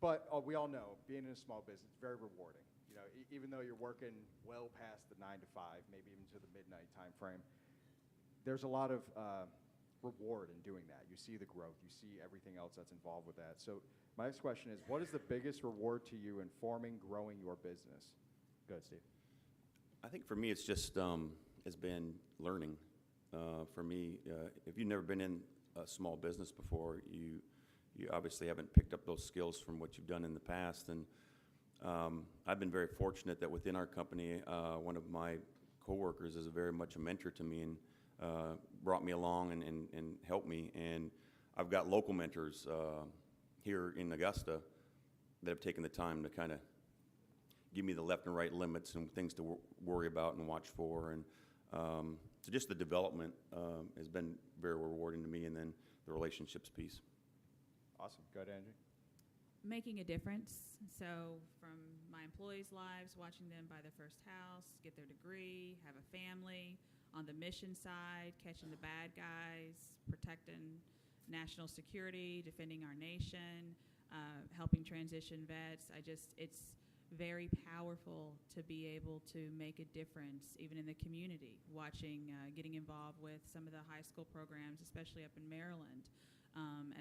Speaker 4: but we all know being in a small business is very rewarding. Even though you're working well past the 9 to 5, maybe even to the midnight time frame, there's a lot of reward in doing that. You see the growth. You see everything else that's involved with that. So my next question is, what is the biggest reward to you in growing your business? Go ahead, Steve.
Speaker 1: I think for me, it's just has been learning. For me, if you've never been in a small business before, you obviously haven't picked up those skills from what you've done in the past. And I've been very fortunate that within our company, one of my coworkers is very much a mentor to me and brought me along and helped me. And I've got local mentors here in Augusta that have taken the time to kind of give me the left and right limits and things to worry about and watch for. And so just the development has been very rewarding to me, and then the relationships piece.
Speaker 4: Awesome. Go ahead, Angie.
Speaker 5: Making a difference. So from my employees' lives, watching them buy their first house, get their degree, have a family, on the mission side, catching the bad guys, protecting national security, defending our nation, helping transition vets. It's very powerful to be able to make a difference even in the community, getting involved with some of the high school programs, especially up in Maryland,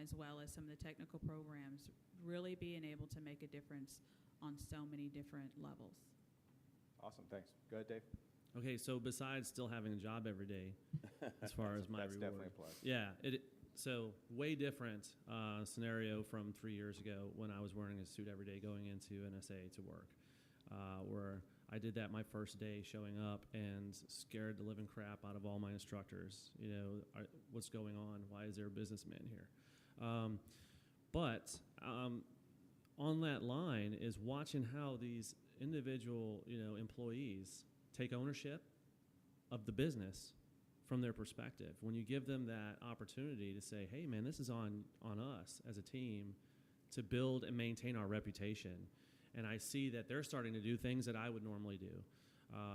Speaker 5: as well as some of the technical programs, really being able to make a difference on so many different levels.
Speaker 4: Awesome, thanks. Go ahead, Dave.
Speaker 6: Okay, so besides still having a job every day, as far as my
Speaker 4: that's
Speaker 6: reward.
Speaker 4: Definitely a plus.
Speaker 6: Yeah, so way different scenario from 3 years ago when I was wearing a suit every day going into NSA to work. where I did that my first day showing up and scared the living crap out of all my instructors. What's going on? Why is there a businessman here? But on that line is watching how these individual, employees take ownership of the business from their perspective. When you give them that opportunity to say, hey, man, this is on us as a team to build and maintain our reputation. And I see that they're starting to do things that I would normally do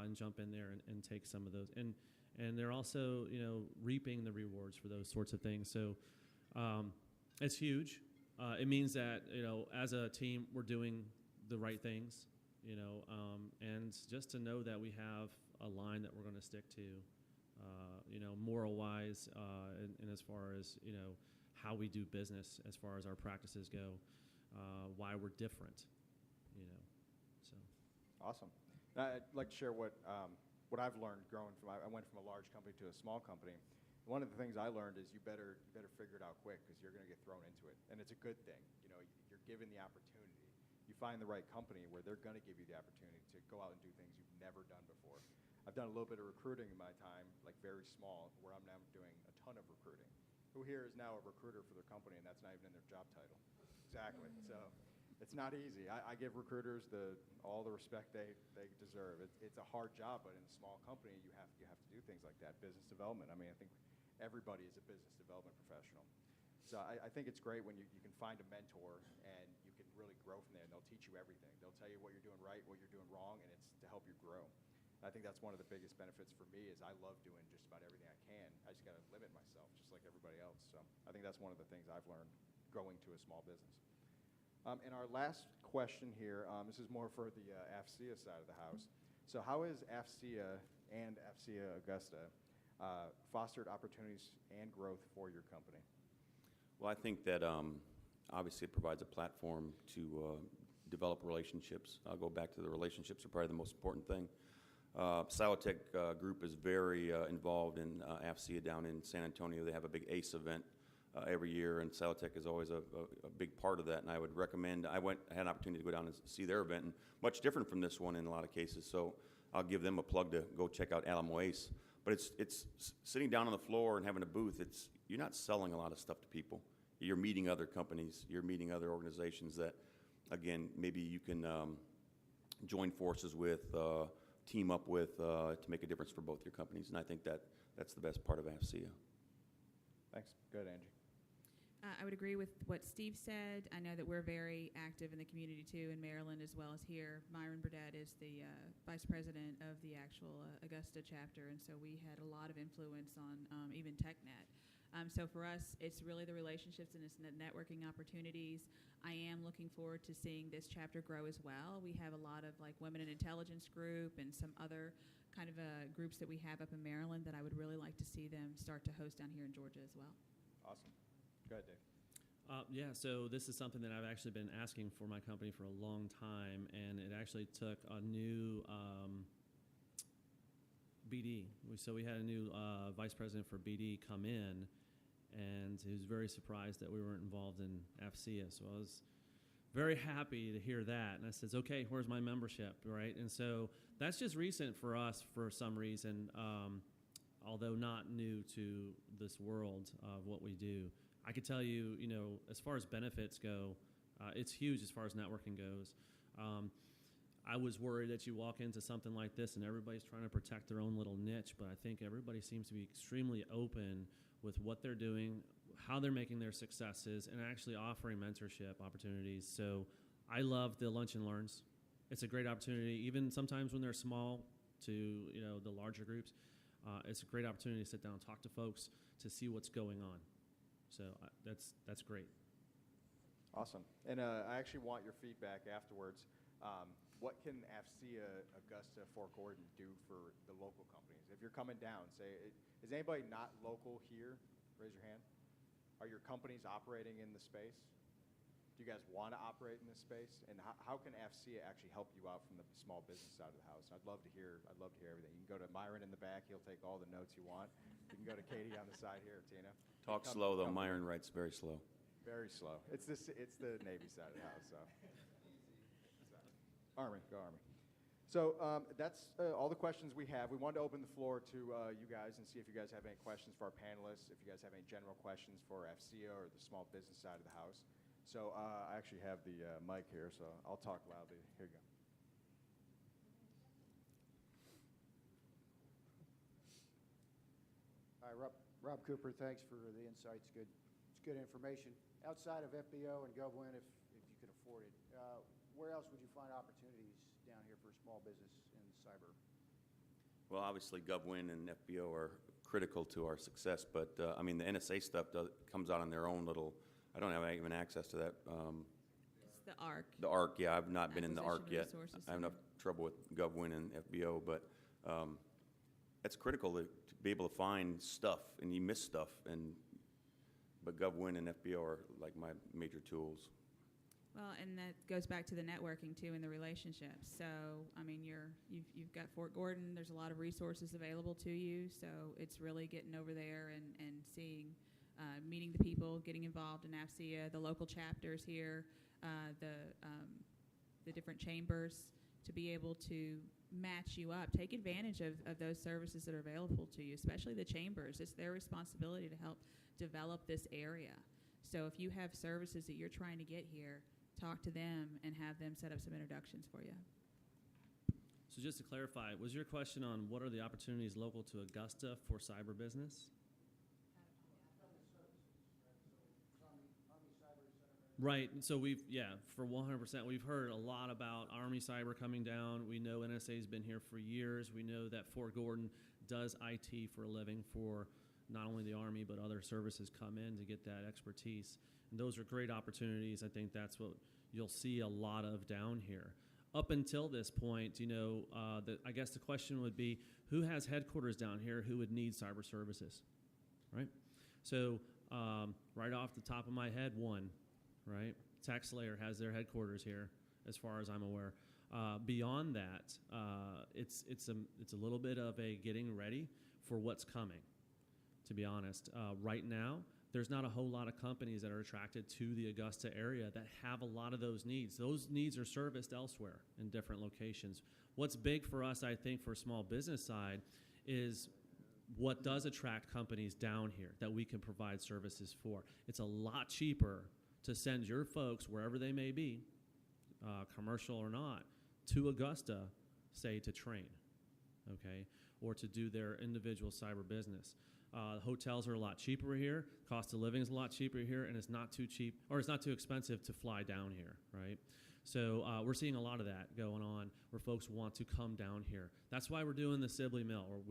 Speaker 6: and jump in there and take some of those. And they're also, reaping the rewards for those sorts of things. So it's huge. It means that, as a team, we're doing the right things, and just to know that we have a line that we're going to stick to, moral-wise, and as far as, how we do business, as far as our practices go, why we're different, so.
Speaker 4: Awesome. I'd like to share what I've learned growing from. I went from a large company to a small company. One of the things I learned is you better figure it out quick because you're going to get thrown into it, and it's a good thing. You're given the opportunity. You find the right company where they're going to give you the opportunity to go out and do things you've never done before. I've done a little bit of recruiting in my time, like very small, where I'm now doing a ton of recruiting. Who here is now a recruiter for their company, and that's not even in their job title? Exactly. So it's not easy. I give recruiters all the respect they deserve. It's a hard job, but in a small company, you have to do things like that. Business development. I mean, I think everybody is a business development professional. So I think it's great when you can find a mentor and you can really grow from there, and they'll teach you everything. They'll tell you what you're doing right, what you're doing wrong, and it's to help you grow. I think that's one of the biggest benefits for me is I love doing just about everything I can. I just got to limit myself just like everybody else. So I think that's one of the things I've learned going to a small business. And our last question here, this is more for the AFCEA side of the house. So how has AFCEA and AFCEA Augusta fostered opportunities and growth for your company?
Speaker 1: Well, I think that obviously it provides a platform to develop relationships. I'll go back to the relationships are probably the most important thing. Silotech Group is very involved in AFCEA down in San Antonio. They have a big ACE event every year, and Silotech is always a big part of that. And I would recommend, I had an opportunity to go down and see their event, and much different from this one in a lot of cases. So I'll give them a plug to go check out Alamo ACE. But it's sitting down on the floor and having a booth. You're not selling a lot of stuff to people. You're meeting other companies. You're meeting other organizations that, again, maybe you can join forces with, team up with to make a difference for both your companies. And I think that's the best part of AFCEA.
Speaker 4: Thanks. Good, Angie.
Speaker 5: I would agree with what Steve said. I know that we're very active in the community, too, in Maryland as well as here. Myron Burdett is the vice president of the actual Augusta chapter, and so we had a lot of influence on even TechNet. So for us, it's really the relationships and it's the networking opportunities. I am looking forward to seeing this chapter grow as well. We have a lot of like Women in Intelligence Group and some other kind of groups that we have up in Maryland that I would really like to see them start to host down here in Georgia as well.
Speaker 4: Awesome. Go ahead, Dave.
Speaker 6: So this is something that I've actually been asking for my company for a long time, and it actually took a new BD. So we had a new vice president for BD come in, and he was very surprised that we weren't involved in AFCEA. So I was very happy to hear that. And I said, okay, where's my membership, right? And so that's just recent for us for some reason, although not new to this world of what we do. I could tell you, as far as benefits go, it's huge as far as networking goes. I was worried that you walk into something like this and everybody's trying to protect their own little niche, but I think everybody seems to be extremely open with what they're doing, how they're making their successes, and actually offering mentorship opportunities. So I love the lunch and learns. It's a great opportunity, even sometimes when they're small to the larger groups. It's a great opportunity to sit down and talk to folks to see what's going on. So that's great.
Speaker 4: Awesome. And I actually want your feedback afterwards. What can AFCEA Augusta Fort Gordon do for the local companies? If you're coming down, say, is anybody not local here? Raise your hand. Are your companies operating in the space? Do you guys want to operate in this space? And how can AFCEA actually help you out from the small business side of the house? I'd love to hear everything. You can go to Myron in the back. He'll take all the notes you want. You can go to Katie on the side here, Tina.
Speaker 1: Talk slow, though. Myron writes very slow.
Speaker 4: Very slow. It's the Navy side of the house. So. Army, go Army. So that's all the questions we have. We wanted to open the floor to you guys and see if you guys have any questions for our panelists, if you guys have any general questions for FCA or the small business side of the house. So I actually have the mic here, so I'll talk loudly. Here you go.
Speaker 7: Hi, Rob Cooper. Thanks for the insights. It's good information. Outside of FBO and GovWin, if you can afford it, where else would you find opportunities down here for small business in cyber?
Speaker 1: Well, obviously, GovWin and FBO are critical to our success, but I mean, the NSA stuff comes out on their own little. I don't have even access to that.
Speaker 5: It's the ARC.
Speaker 1: The ARC, yeah, I've not been in the ARC yet.
Speaker 5: Resources
Speaker 1: I have enough trouble with GovWin and FBO, but it's critical to be able to find stuff, and you miss stuff, but GovWin and FBO are like my major tools.
Speaker 5: Well, and that goes back to the networking too and the relationships. So, I mean, you've got Fort Gordon. There's a lot of resources available to you. So it's really getting over there and seeing, meeting the people, getting involved in AFCEA, the local chapters here, the different chambers, to be able to match you up. Take advantage of those services that are available to you, especially the chambers. It's their responsibility to help develop this area. So if you have services that you're trying to get here, talk to them and have them set up some introductions for you.
Speaker 6: So just to clarify, was your question on what are the opportunities local to Augusta for cyber business? Right. So for 100%, we've heard a lot about Army Cyber coming down. We know NSA's been here for years. We know that Fort Gordon does IT for a living for not only the Army, but other services come in to get that expertise. And those are great opportunities. I think that's what you'll see a lot of down here. Up until this point, I guess the question would be, who has headquarters down here who would need cyber services, right? So right off the top of my head, one, right? TaxSlayer has their headquarters here, as far as I'm aware. Beyond that, it's a little bit of a getting ready for what's coming, to be honest. Right now, there's not a whole lot of companies that are attracted to the Augusta area that have a lot of those needs. Those needs are serviced elsewhere in different locations. What's big for us, I think, for small business side is what does attract companies down here that we can provide services for. It's a lot cheaper to send your folks, wherever they may be, commercial or not, to Augusta, say, to train, okay, or to do their individual cyber business. Hotels are a lot cheaper here. Cost of living is a lot cheaper here, and it's not too cheap, or it's not too expensive to fly down here, right? So we're seeing a lot of that going on where folks want to come down here. That's why we're doing the Sibley Mill,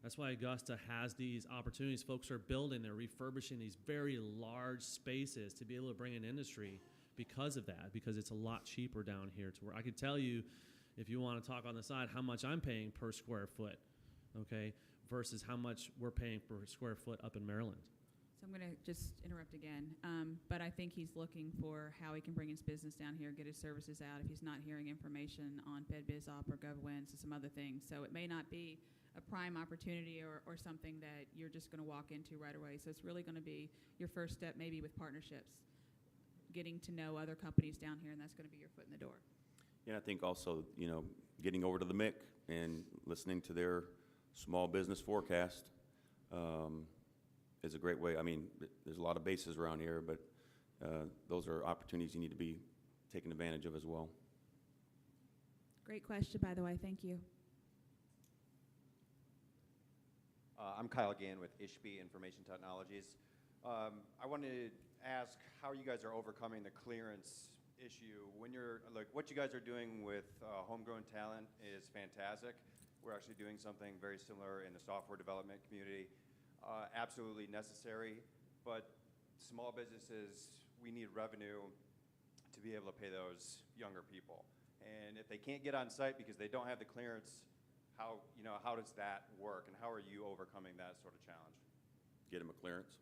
Speaker 6: that's why Augusta has these opportunities. Folks are building, they're refurbishing these very large spaces to be able to bring in industry because of that, because it's a lot cheaper down here to where I could tell you, if you want to talk on the side, how much I'm paying per square foot, okay, versus how much we're paying per square foot up in Maryland.
Speaker 5: So I'm going to just interrupt again, but I think he's looking for how he can bring his business down here, get his services out if he's not hearing information on FedBizOp or GovWins and some other things. So it may not be a prime opportunity or something that you're just going to walk into right away. So it's really going to be your first step maybe with partnerships, getting to know other companies down here, and that's going to be your foot in the door.
Speaker 1: Yeah, I think also, getting over to the MIC and listening to their small business forecast is a great way. I mean, there's a lot of bases around here, but those are opportunities you need to be taking advantage of as well.
Speaker 5: Great question, by the way. Thank you.
Speaker 8: I'm Kyle Gann with Ishby Information Technologies. I wanted to ask how you guys are overcoming the clearance issue. When you're what you guys are doing with homegrown talent is fantastic. We're actually doing something very similar in the software development community. Absolutely necessary, but small businesses, we need revenue to be able to pay those younger people. And if they can't get on site because they don't have the clearance, how does that work, and how are you overcoming that sort of challenge?
Speaker 1: Get them a clearance,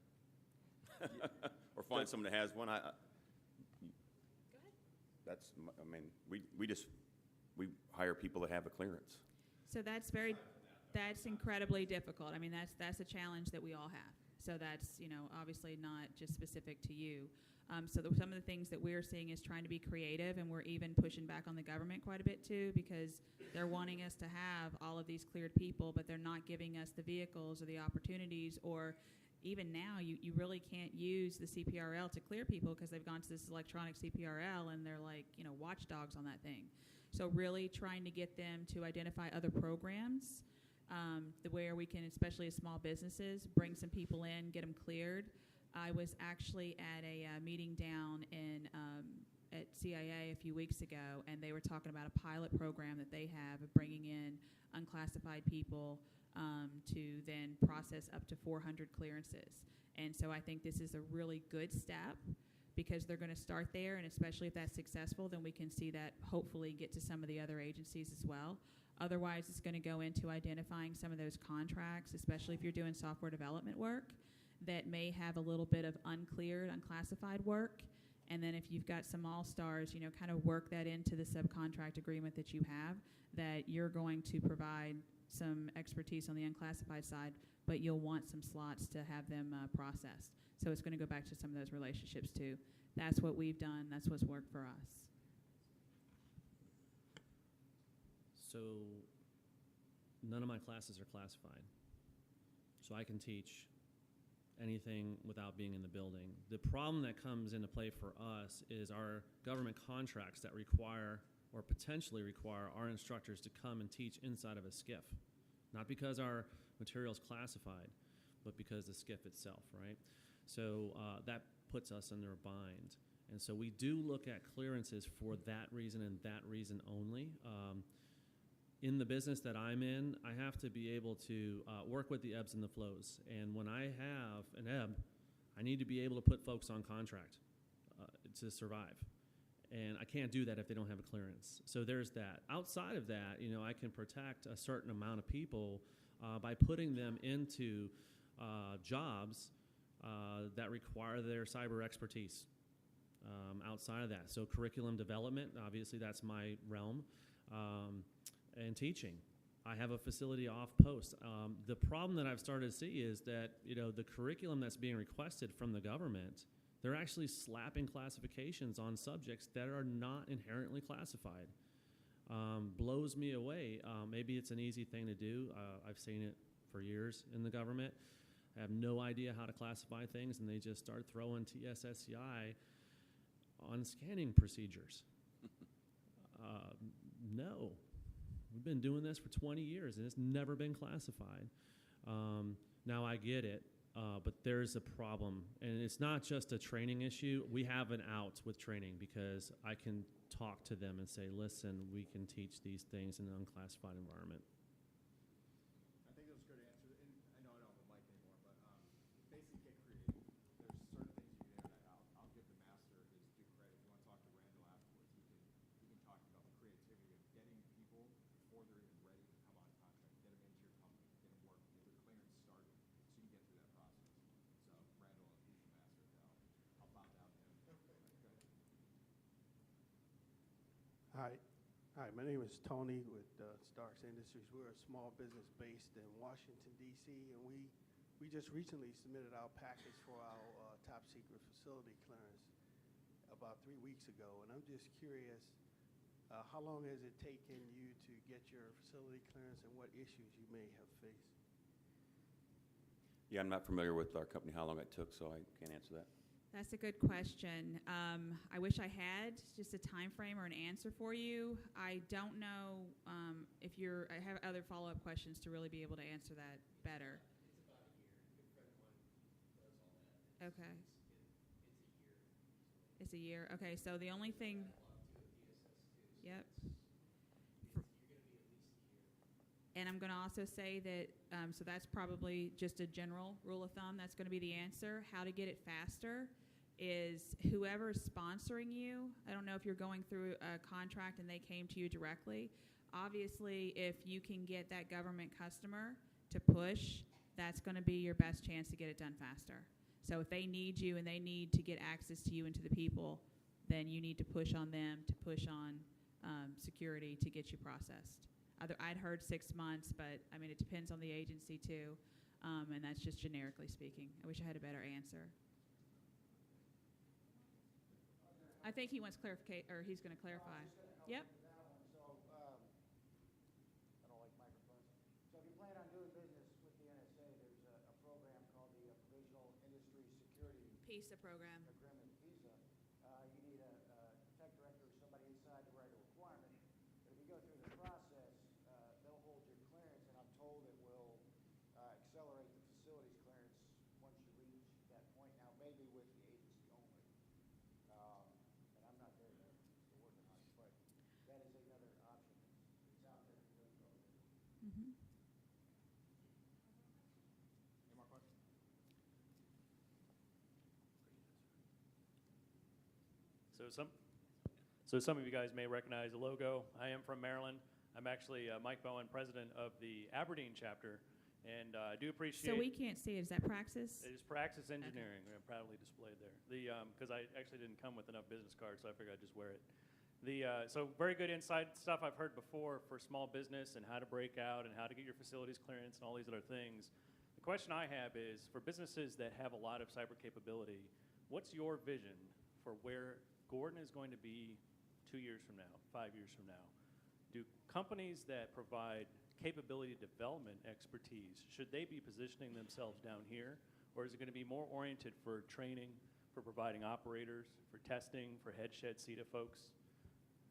Speaker 1: or find someone that has one.
Speaker 5: Go ahead.
Speaker 1: We hire people that have a clearance.
Speaker 5: So that's incredibly difficult. I mean, that's a challenge that we all have. So that's, obviously not just specific to you. Some of the things that we're seeing is trying to be creative, and we're even pushing back on the government quite a bit too, because they're wanting us to have all of these cleared people, but they're not giving us the vehicles or the opportunities, or even now you really can't use the CPRL to clear people because they've gone to this electronic CPRL and they're like, watchdogs on that thing. So really trying to get them to identify other programs where we can, especially as small businesses, bring some people in, get them cleared. I was actually at a meeting down at CIA a few weeks ago, and they were talking about a pilot program that they have of bringing in unclassified people to then process up to 400 clearances. And so I think this is a really good step, because they're going to start there, and especially if that's successful, then we can see that hopefully get to some of the other agencies as well. Otherwise, it's going to go into identifying some of those contracts, especially if you're doing software development work, that may have a little bit of uncleared, unclassified work. And then if you've got some all-stars, kind of work that into the subcontract agreement that you have, that you're going to provide some expertise on the unclassified side, but you'll want some slots to have them processed. So it's going to go back to some of those relationships too. That's what we've done. That's what's worked for us.
Speaker 6: So none of my classes are classified. So I can teach anything without being in the building. The problem that comes into play for us is our government contracts that require or potentially require our instructors to come and teach inside of a SCIF. Not because our material is classified, but because the SCIF itself, right? So that puts us under a bind. And so we do look at clearances for that reason and that reason only. In the business that I'm in, I have to be able to work with the ebbs and the flows. And when I have an ebb, I need to be able to put folks on contract to survive. And I can't do that if they don't have a clearance. So there's that. Outside of that, I can protect a certain amount of people by putting them into jobs that require their cyber expertise. Outside of that, so curriculum development, obviously that's my realm, and teaching. I have a facility off post. The problem that I've started to see is that the curriculum that's being requested from the government, they're actually slapping classifications on subjects that are not inherently classified. Blows me away. Maybe it's an easy thing to do. I've seen it for years in the government. I have no idea how to classify things, and they just start throwing TSSCI on scanning procedures. No. We've been doing this for 20 years, and it's never been classified. Now, I get it, but there's a problem. And it's not just a training issue. We have an out with training, because I can talk to them and say, listen, we can teach these things in an unclassified environment.
Speaker 4: I think that was a good answer. And I know I don't have a mic anymore, but basically get creative. There's certain things you can do. I'll give the master his due credit. If you want to talk to Randall afterwards, he can talk about the creativity of getting people before they're even ready to come on contract, get them into your company, get them working, get their clearance started, so you can get through that process. So Randall, he's the master of that. I'll bow down to him. Go ahead.
Speaker 9: Hi, my name is Tony with Starks Industries. We're a small business based in Washington, D.C., and we just recently submitted our package for our top secret facility clearance about 3 weeks ago. And I'm just curious, how long has it taken you to get your facility clearance, and what issues you may have faced?
Speaker 1: Yeah, I'm not familiar with our company, how long it took, so I can't answer that.
Speaker 5: That's a good question. I wish I had just a time frame or an answer for you. I don't know if I have other follow-up questions to really be able to answer that better.
Speaker 10: It's about a year. A good friend of mine does all that.
Speaker 5: Okay.
Speaker 10: It's a year.
Speaker 5: It's a year. Okay, so the only thing. Yep.
Speaker 10: You're going to be at least a year.
Speaker 5: And I'm going to also say that, so that's probably just a general rule of thumb. That's going to be the answer. How to get it faster is whoever's sponsoring you. I don't know if you're going through a contract and they came to you directly. Obviously, if you can get that government customer to push, that's going to be your best chance to get it done faster. So if they need you and they need to get access to you and to the people, then you need to push on them to push on security to get you processed. I'd heard 6 months, but I mean, it depends on the agency too, and that's just generically speaking. I wish I had a better answer. I think he wants clarification, or he's going to clarify. Yep.
Speaker 7: That one. So, I don't like microphones. So if you plan on doing business with the NSA, there's a program called the Provisional Industry Security
Speaker 5: PISA program.
Speaker 7: Agreement, PISA. You need a tech director or somebody inside to write a requirement. But if you go through the process, they'll hold your clearance, and I'm told it will accelerate the facilities clearance once you reach that point. Now, maybe with the agency only. And I'm not there yet, still working on it, but that is another option that's out there for doing both.
Speaker 5: Mm-hmm.
Speaker 4: Any more questions?
Speaker 11: So some of you guys may recognize the logo. I am from Maryland. I'm actually Mike Bowen, president of the Aberdeen chapter, and I do appreciate.
Speaker 5: So we can't see it. Is that Praxis?
Speaker 11: It is Praxis Engineering. Okay. Proudly displayed there. Because I actually didn't come with enough business cards, so I figured I'd just wear it. So very good inside stuff I've heard before for small business and how to break out and how to get your facilities clearance and all these other things. The question I have is, for businesses that have a lot of cyber capability, what's your vision for where Gordon is going to be 2 years from now, 5 years from now? Do companies that provide capability development expertise, should they be positioning themselves down here? Or is it going to be more oriented for training, for providing operators, for testing, for head shed CETA folks?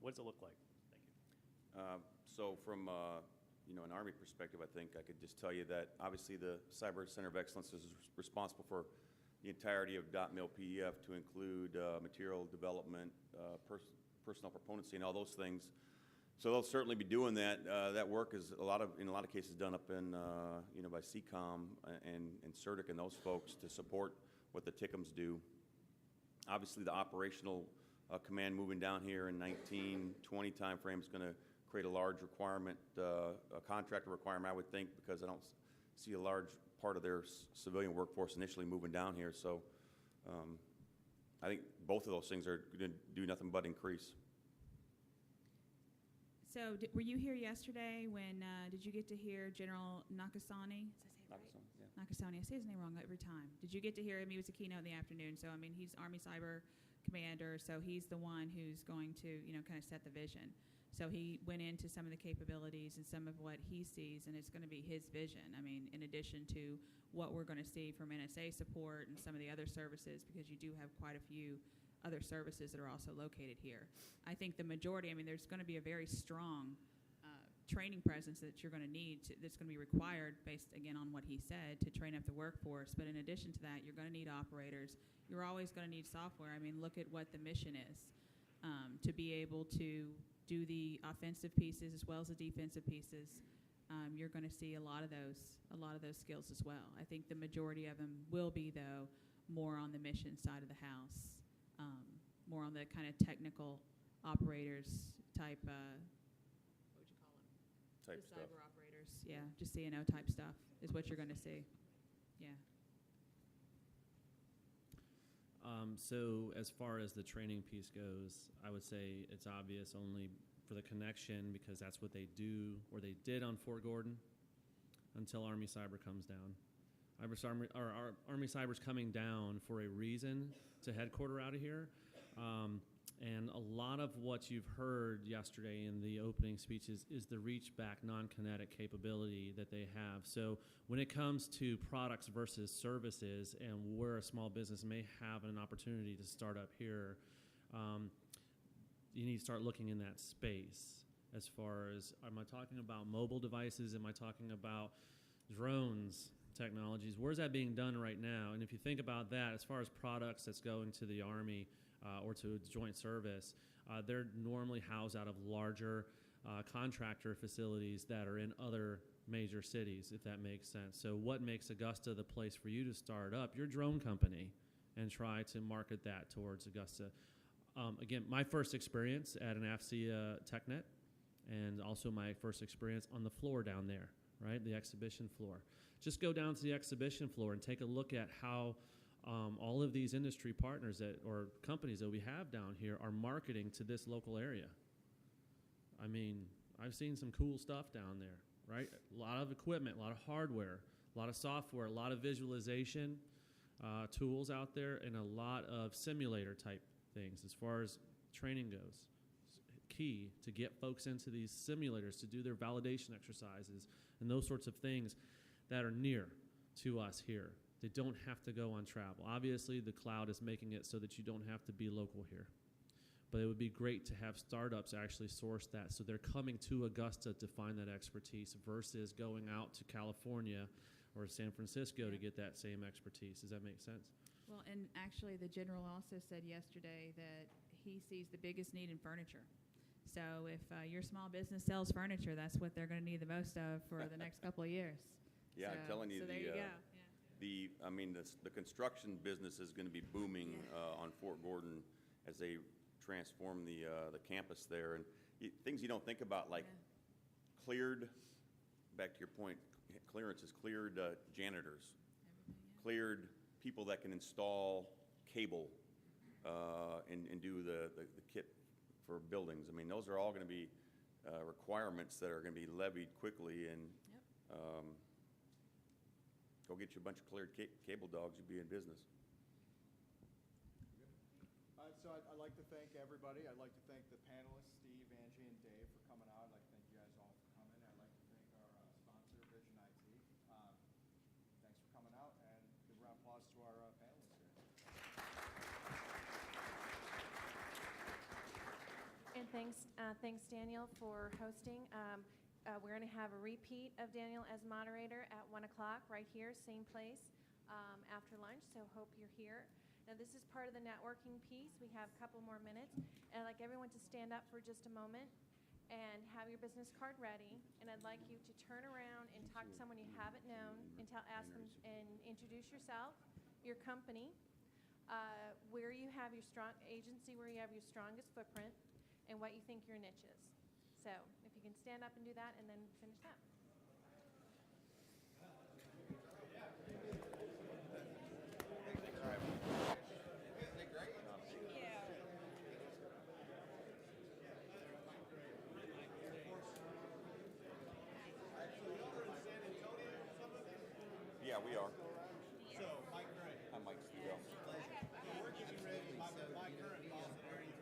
Speaker 11: What does it look like? Thank you.
Speaker 1: So from an Army perspective, I think I could just tell you that obviously the Cyber Center of Excellence is responsible for the entirety of .mil PDF to include material development, personnel proponency, and all those things. So they'll certainly be doing that. That work is in a lot of cases done up in by CCOM and CERTIC and those folks to support what the TICMs do. Obviously, the operational command moving down here in 1920 timeframe is going to create a large requirement, a contractor requirement, I would think, because I don't see a large part of their civilian workforce initially moving down here. So I think both of those things are going to do nothing but increase.
Speaker 5: So were you here yesterday when, did you get to hear General Nakasone? Did I say it right?
Speaker 1: Yeah.
Speaker 5: Nakasone. I say his name wrong every time. Did you get to hear him? He was a keynote in the afternoon. So, I mean, he's Army Cyber Commander, so he's the one who's going to, kind of set the vision. So he went into some of the capabilities and some of what he sees, and it's going to be his vision. I mean, in addition to what we're going to see from NSA support and some of the other services, because you do have quite a few other services that are also located here. I think the majority, there's going to be a very strong training presence that you're going to need, that's going to be required based, again, on what he said, to train up the workforce. But in addition to that, you're going to need operators. You're always going to need software. Look at what the mission is, to be able to do the offensive pieces as well as the defensive pieces. You're going to see a lot of those skills as well. I think the majority of them will be, though, more on the mission side of the house, more on the kind of technical operators type. What would you call them?
Speaker 1: Type
Speaker 5: the
Speaker 1: stuff.
Speaker 5: Cyber operators, yeah, just CNO type stuff is what you're going to see. Yeah.
Speaker 6: So as far as the training piece goes, I would say it's obvious only for the connection, because that's what they do, or they did on Fort Gordon until Army Cyber comes down. Army Cyber's coming down for a reason to headquarter out of here. And a lot of what you've heard yesterday in the opening speeches is the reach back non-kinetic capability that they have. So when it comes to products versus services and where a small business may have an opportunity to start up here, you need to start looking in that space. As far as, am I talking about mobile devices? Am I talking about drones technologies? Where's that being done right now? And if you think about that, as far as products that's going to the Army, or to joint service, they're normally housed out of larger contractor facilities that are in other major cities, if that makes sense. So what makes Augusta the place for you to start up your drone company and try to market that towards Augusta? Again, my first experience at an AFCEA TechNet, and also my first experience on the floor down there, right, the exhibition floor. Just go down to the exhibition floor and take a look at how all of these industry partners or companies that we have down here are marketing to this local area. I've seen some cool stuff down there, right? A lot of equipment, a lot of hardware, a lot of software, a lot of visualization tools out there, and a lot of simulator type things. As far as training goes, key to get folks into these simulators to do their validation exercises and those sorts of things that are near to us here. They don't have to go on travel. Obviously, the cloud is making it so that you don't have to be local here. But it would be great to have startups actually source that so they're coming to Augusta to find that expertise versus going out to California or San Francisco to get that same expertise. Does that make sense?
Speaker 5: Well, and actually, the general also said yesterday that he sees the biggest need in furniture. So if your small business sells furniture, that's what they're going to need the most of for the next couple of years.
Speaker 1: Yeah, I'm telling you,
Speaker 5: so there you go.
Speaker 1: the construction business is going to be booming on Fort Gordon as they transform the campus there, and things you don't think about, like cleared. Back to your point, clearance is cleared janitors, cleared people that can install cable and do the kit for buildings. I mean, those are all going to be requirements that are going to be levied quickly, and go get you a bunch of cleared cable dogs, you'll be in business.
Speaker 4: So I'd like to thank everybody. I'd like to thank the panelists, Steve, Angie, and Dave, for coming out. I'd like to thank you guys all for coming. I'd like to thank our sponsor, Vision IT. Thanks for coming out, and give a round of applause to our panelists here.
Speaker 3: And thanks Daniel for hosting. We're going to have a repeat of Daniel as moderator at 1 o'clock right here, same place, after lunch, so hope you're here. Now, this is part of the networking piece. We have a couple more minutes, and I'd like everyone to stand up for just a moment and have your business card ready, and I'd like you to turn around and talk to someone you haven't known and ask them and introduce yourself, your company, where you have your strong agency, where you have your strongest footprint, and what you think your niche is. So if you can stand up and do that, and then finish that.
Speaker 1: Yeah, we are.
Speaker 12: So, Mike Gray.
Speaker 1: I'm Mike Steele.
Speaker 12: We're getting ready. My current boss at Area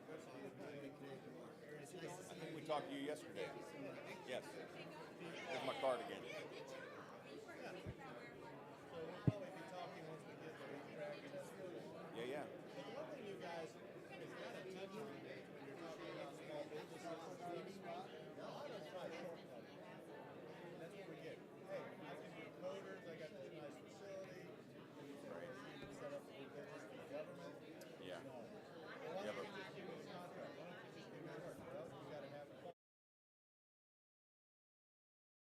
Speaker 1: I think we talked to you yesterday. Yes.